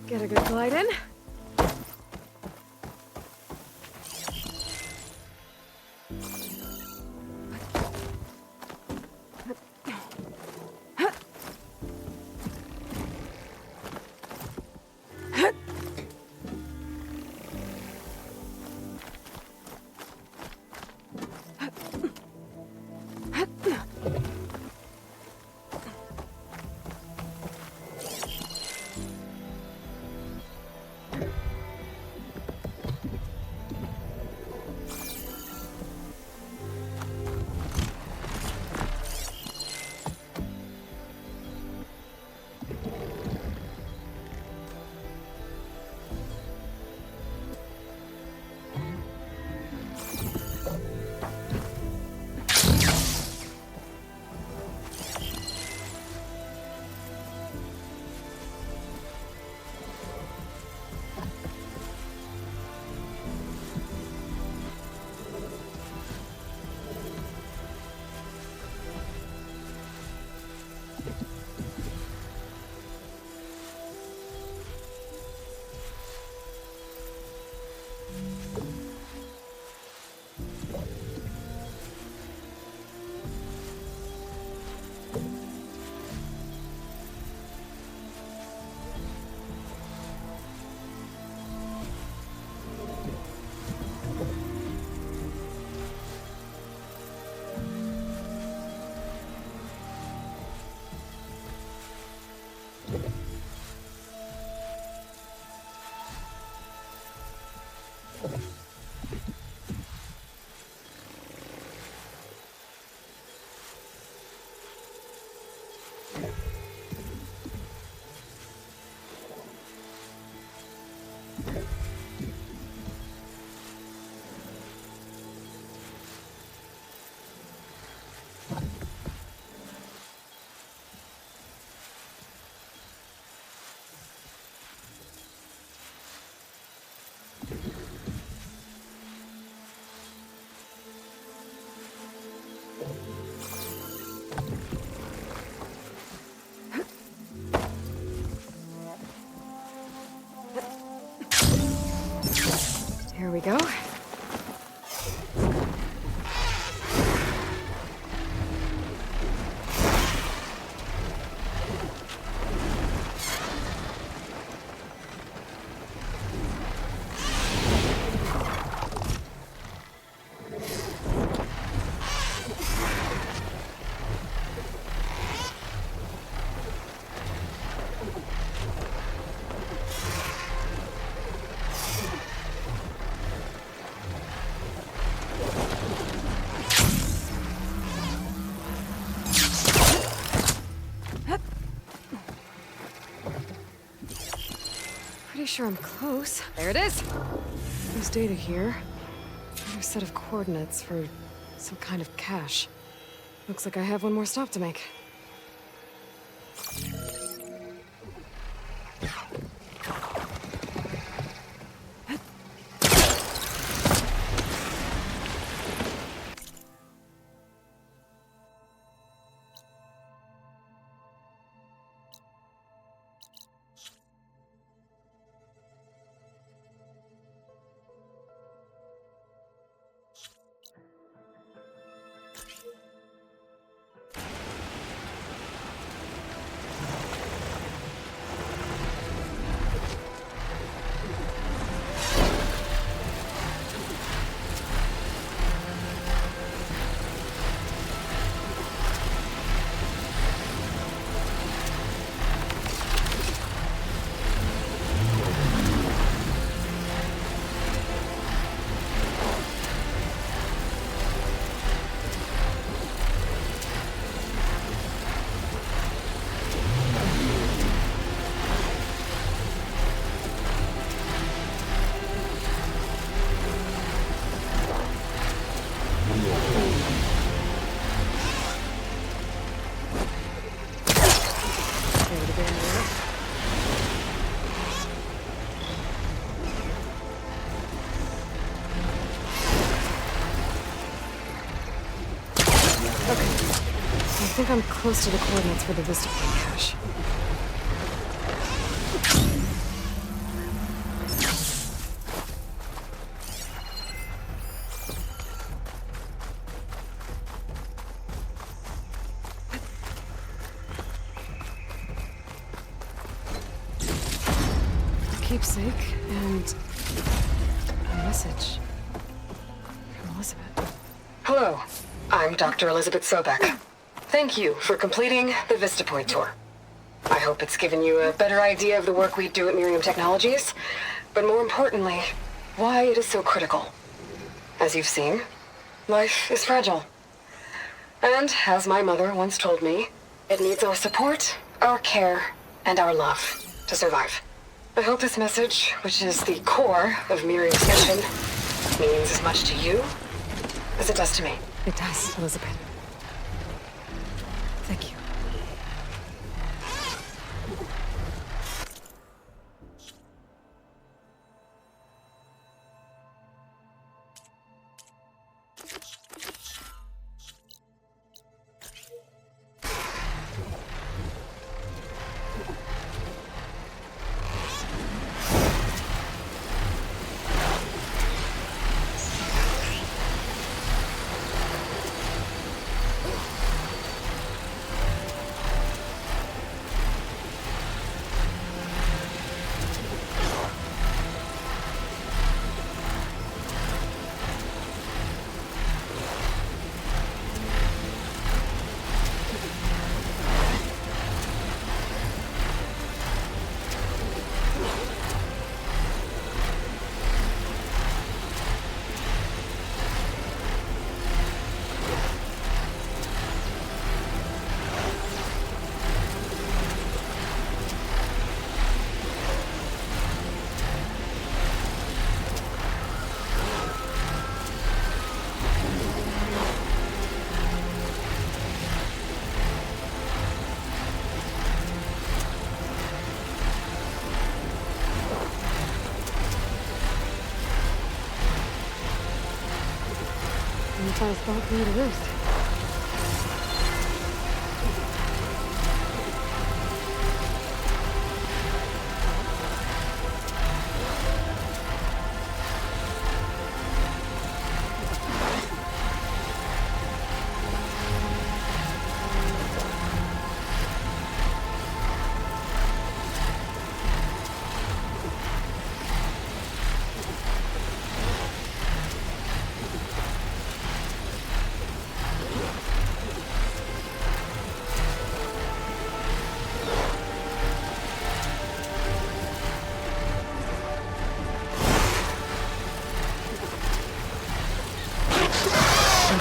Get a good glide in. Here we go. Pretty sure I'm close. There it is! There's data here. Another set of coordinates for some kind of cache. Looks like I have one more stop to make. I think I'm close to the coordinates for the Vista Point cache. A keepsake and a message from Elizabeth. Hello, I'm Dr. Elizabeth Sobek. Thank you for completing the Vista Point tour. I hope it's given you a better idea of the work we do at Miriam Technologies, but more importantly, why it is so critical. As you've seen, life is fragile. And, as my mother once told me, it needs our support, our care, and our love to survive. I hope this message, which is the core of Miriam's mission, means as much to you as it does to me. It does, Elizabeth. Thank you. Find a spot for me to roost.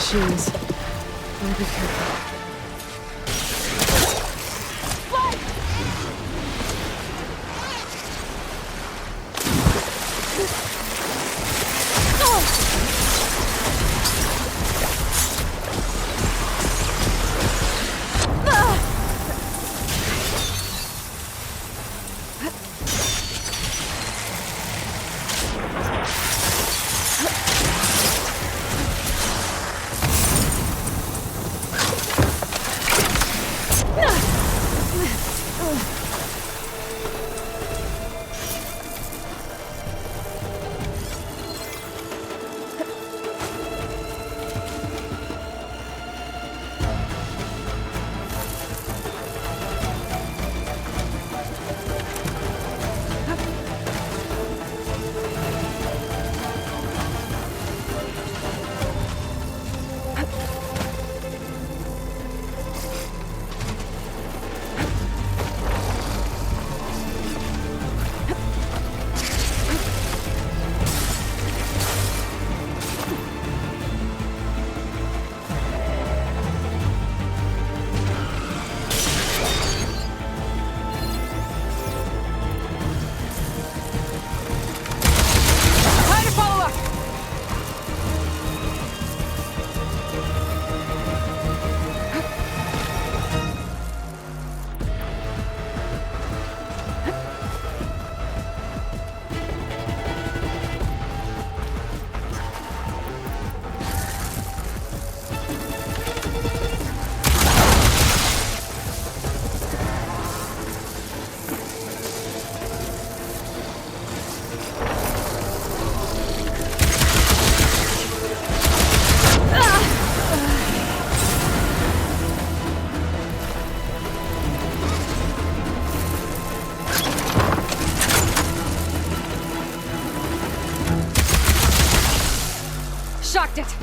machines. I'll be careful. Shocked it!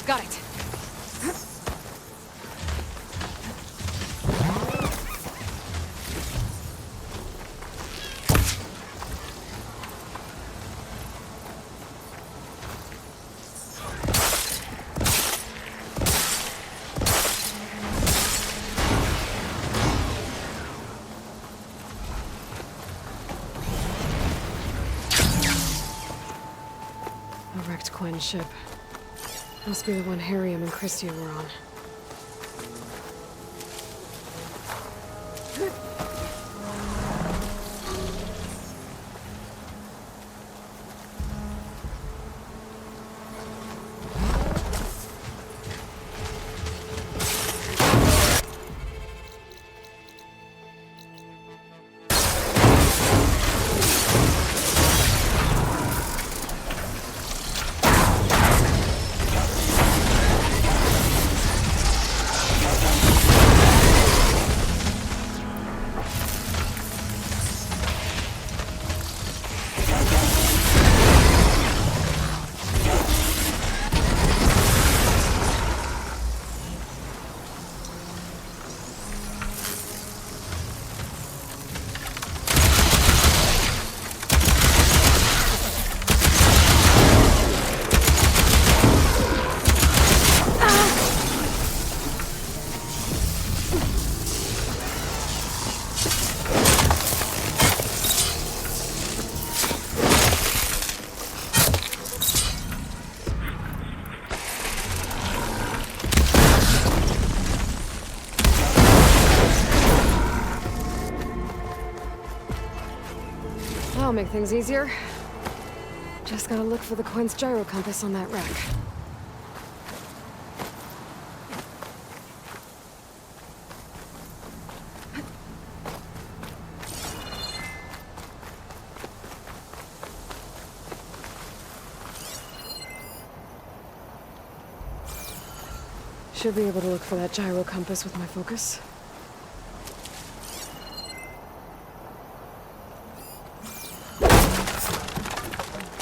Got it. A wrecked Quinn ship. Must be the one Harriam and Christia were on. That'll make things easier. Just gotta look for the coin's gyro compass on that rack. Should be able to look for that gyro compass with my focus.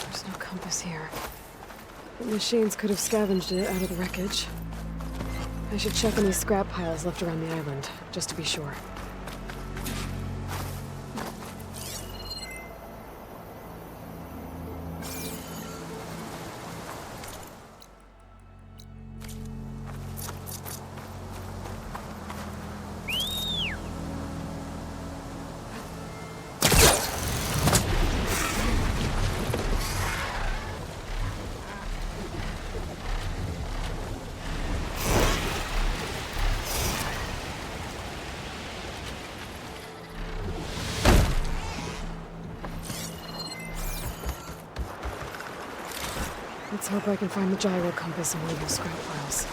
There's no compass here. The machines could have scavenged it out of the wreckage. I should check any scrap piles left around the island, just to be sure. Let's hope I can find the gyro compass in one of those scrap files.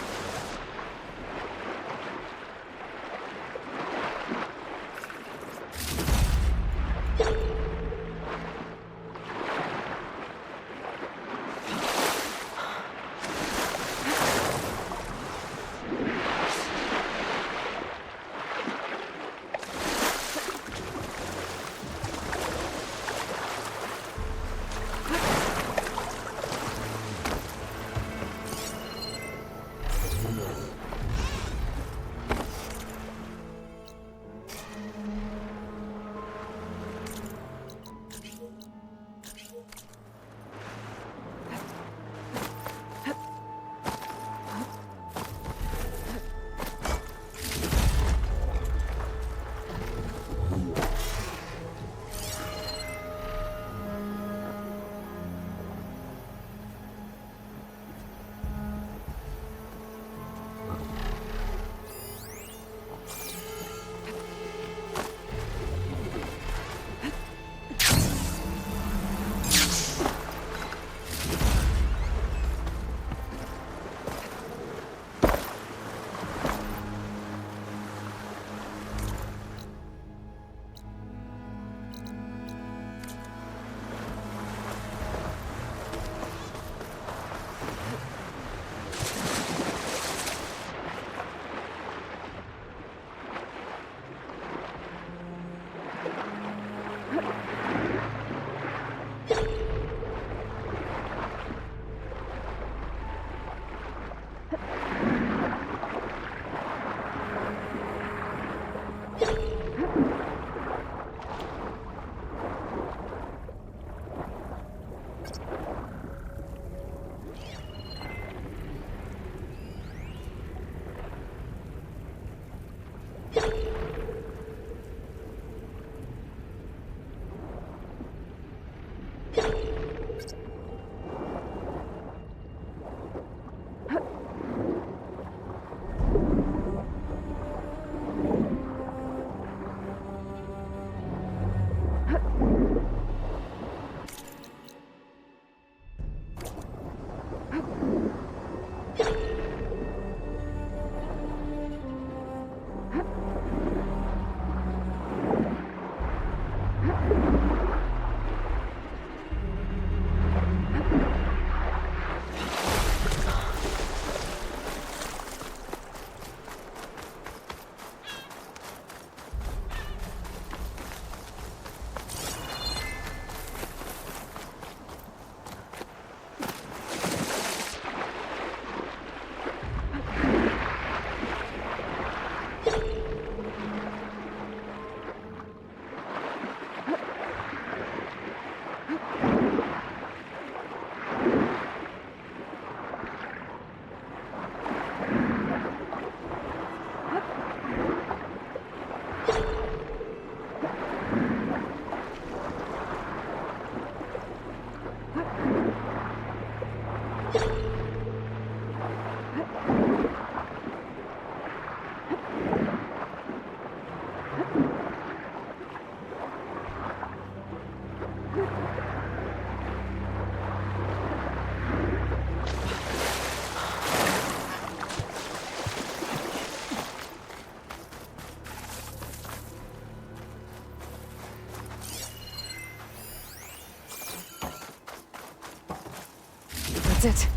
That's it.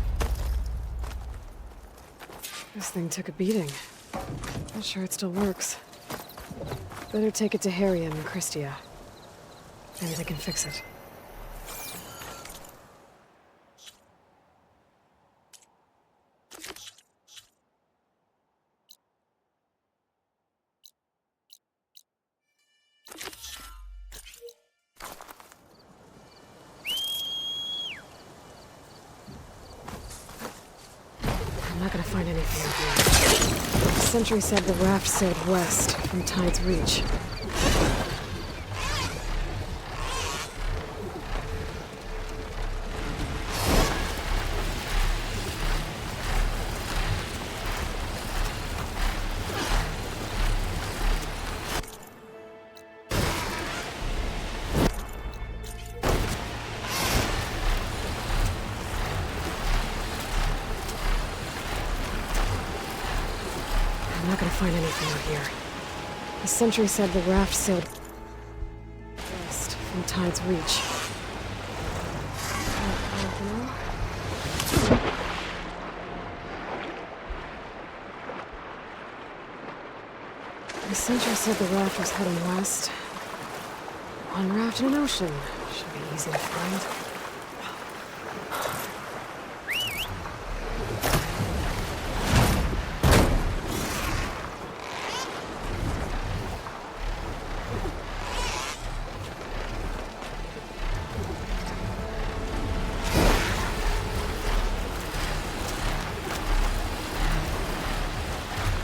This thing took a beating. Not sure it still works. Better take it to Harriet and Christia. Maybe they can fix it. I'm not gonna find anything out here. The sentry said the raft sailed west from Tide's Reach. I'm not gonna find anything out here. The sentry said the raft sailed west from Tide's Reach. The sentry said the raft was heading west. One raft in an ocean. Should be easy to find.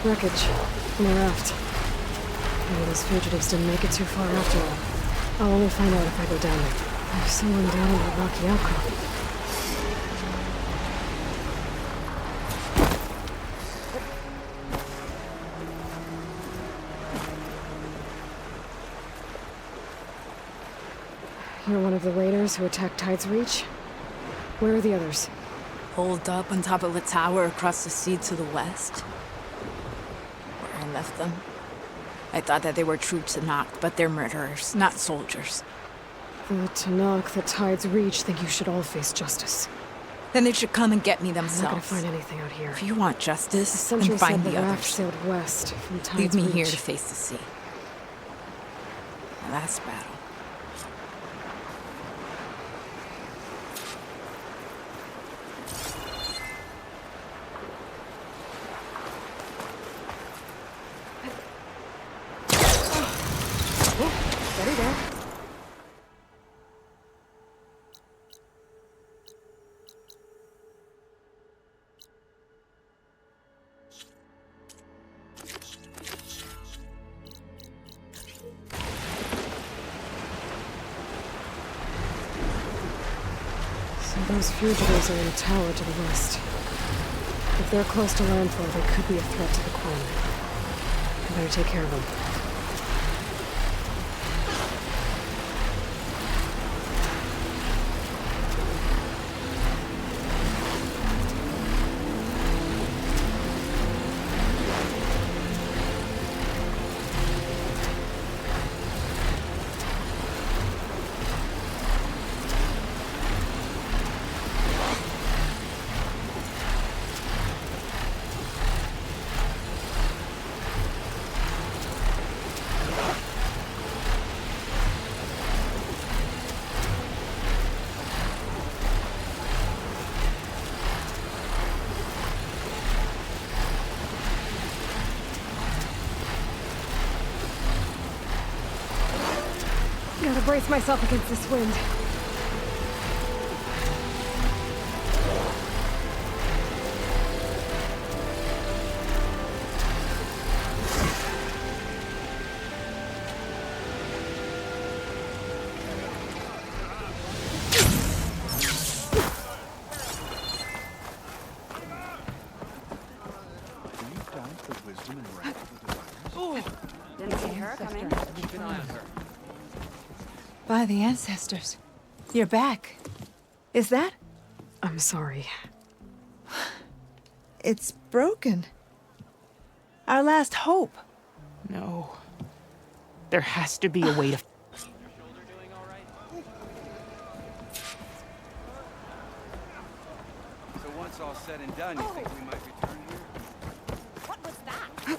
Wreckage from a raft. Maybe those fugitives didn't make it too far after all. I'll only find out if I go down there. There's someone down in the rocky outcrop. You're one of the raiders who attacked Tide's Reach? Where are the others? Holed up on top of a tower across the sea to the west. Where I left them. I thought that they were true Tanakh, but they're murderers, not soldiers. The Tanakh, the Tide's Reach, think you should all face justice. Then they should come and get me I'm themselves. not gonna find anything out here. If you want justice, The sentry then find said the the raft others. sailed west from Tide's Leave me Reach. here to face the sea. My last battle. Steady there. So those fugitives are in a tower to the west. If they're close to landfall, they could be a threat to the Queen. I better take care of them. Gotta brace myself against this wind. Didn't see her coming. Keep an eye on her. By the ancestors. You're back. Is that? I'm sorry. It's broken. Our last hope. No. There has to be a way to... Once all said and done, you think we might return here? What was that?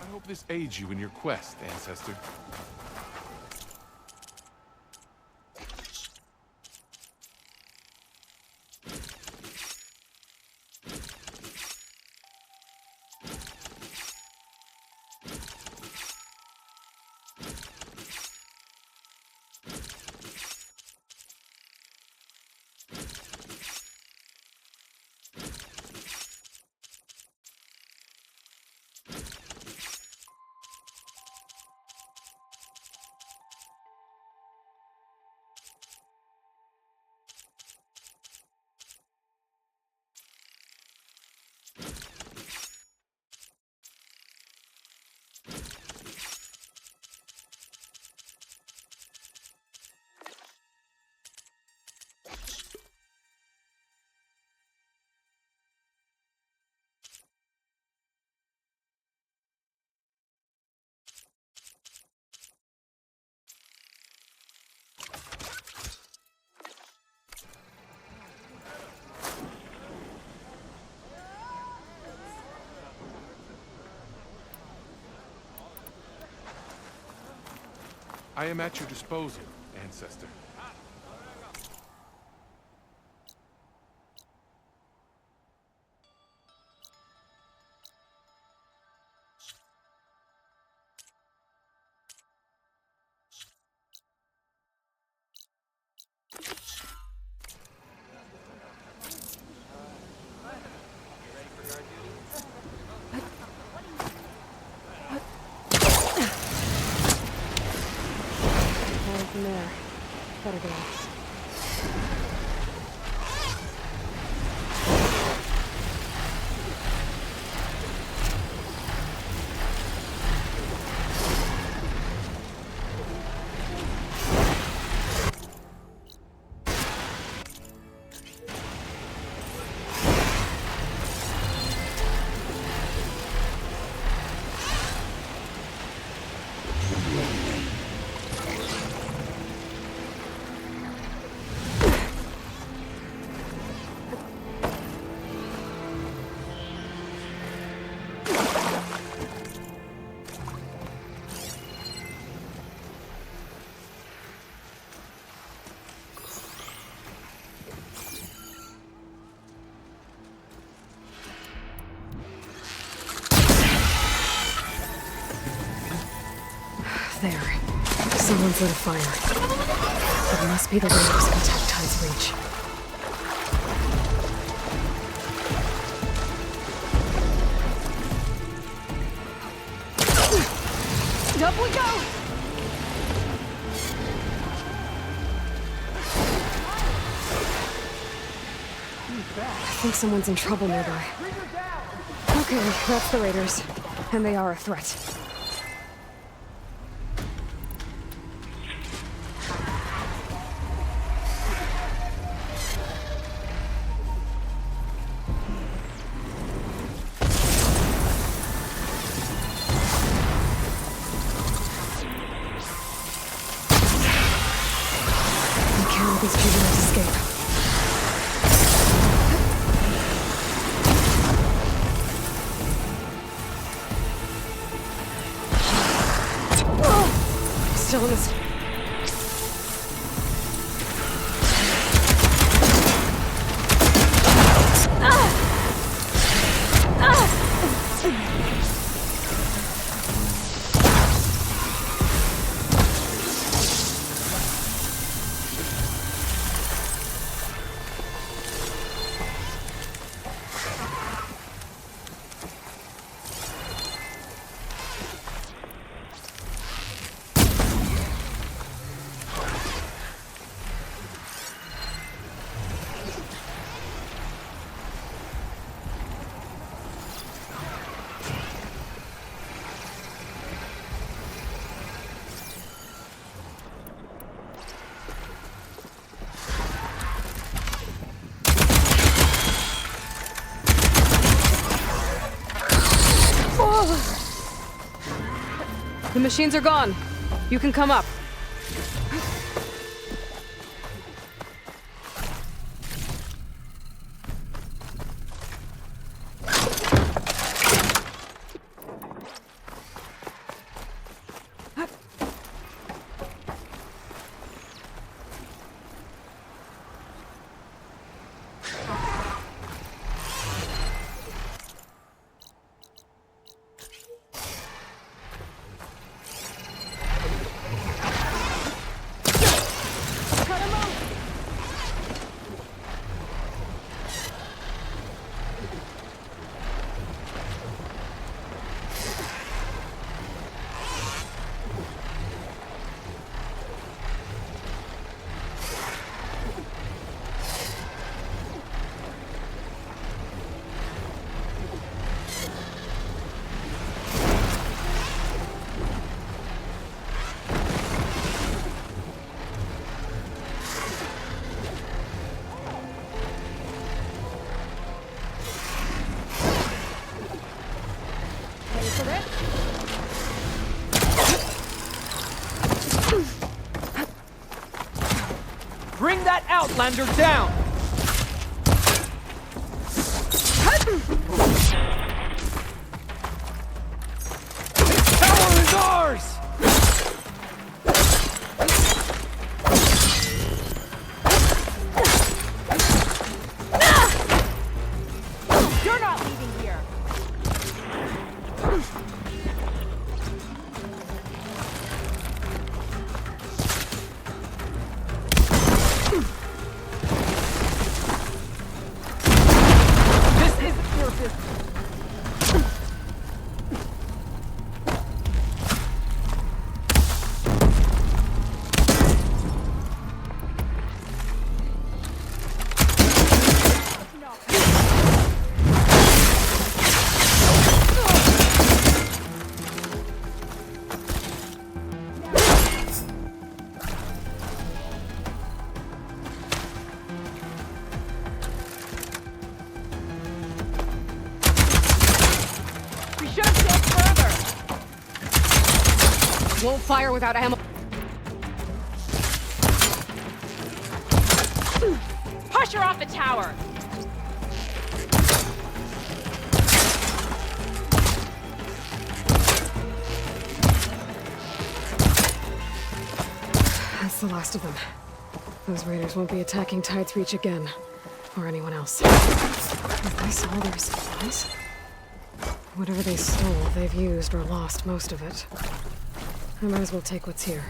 I hope this aids you in your quest, Ancestor. I am at your disposal, Ancestor. From there. Better go. There. Someone's lit a fire. It must be the raiders in Tactide's reach. Up we go! I think someone's in trouble nearby. Okay, that's the raiders. And they are a threat. These fugitives escape. Still in this. The machines are gone. You can come up. Bring that Outlander down! This tower is ours! You're not leaving here! Won't fire without ammo. Push her off the tower! That's the last of them. Those raiders won't be attacking Tide's Reach again. Or anyone else. Have they sold their supplies? Whatever they stole, they've used or lost most of it. I might as well take what's here.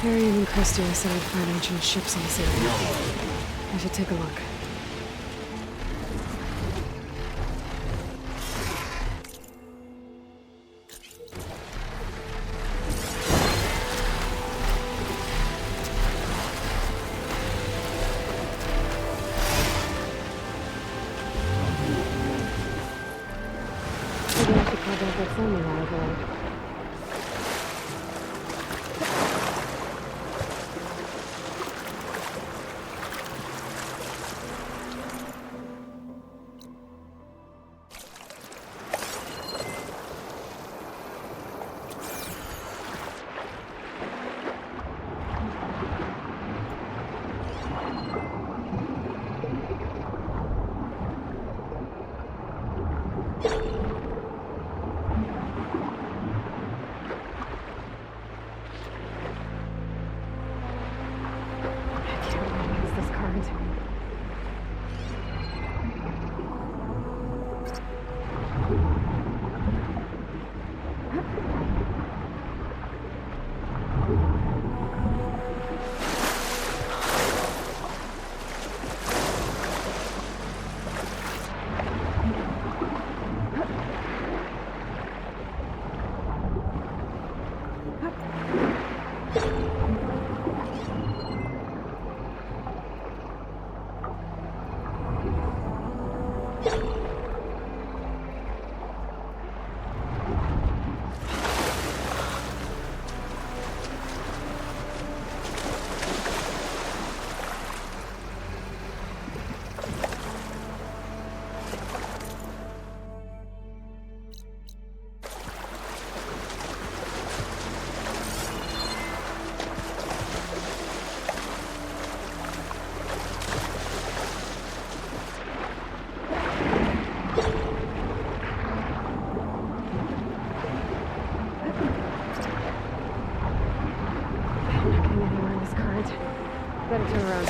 Harry and Christie said I'd find ancient ships on this area. I should take a look. about that phone a while ago. Better turn around.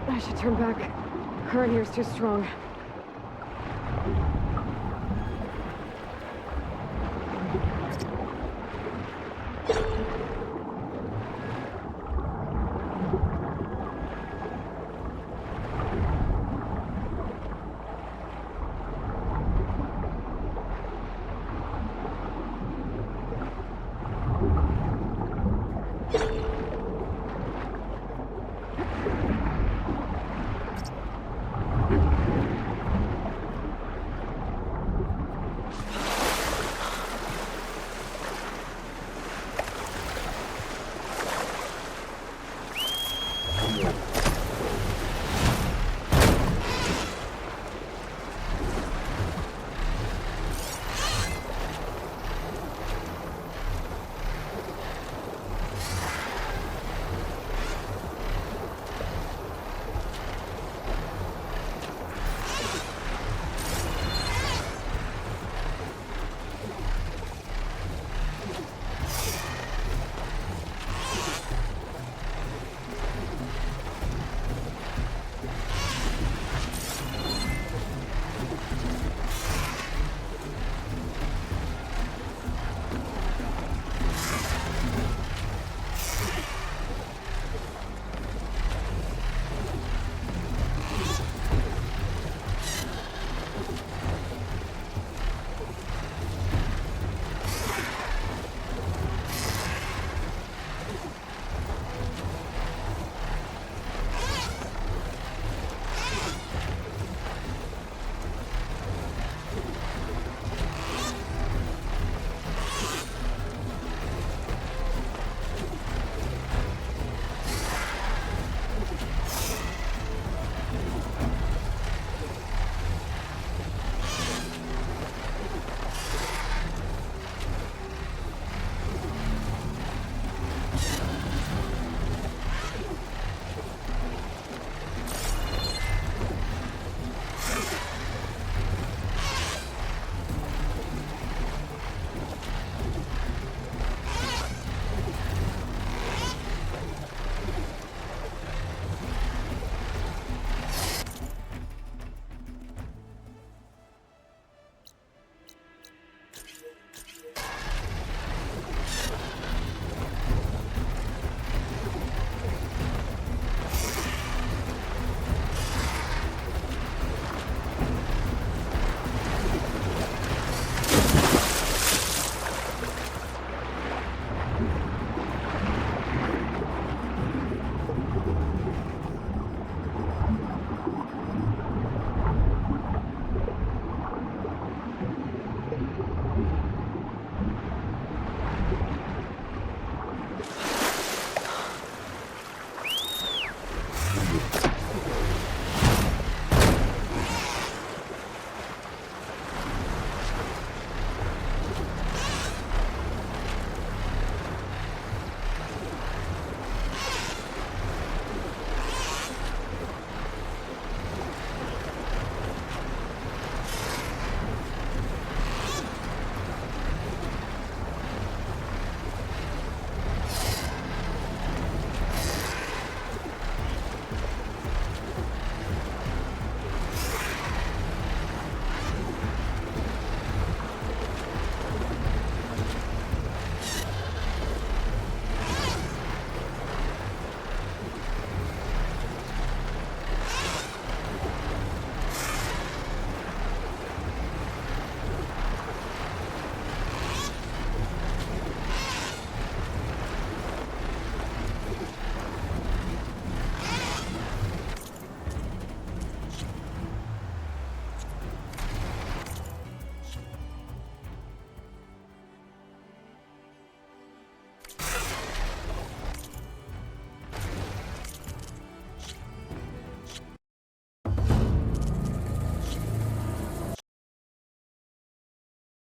I should turn back. Current here's too strong.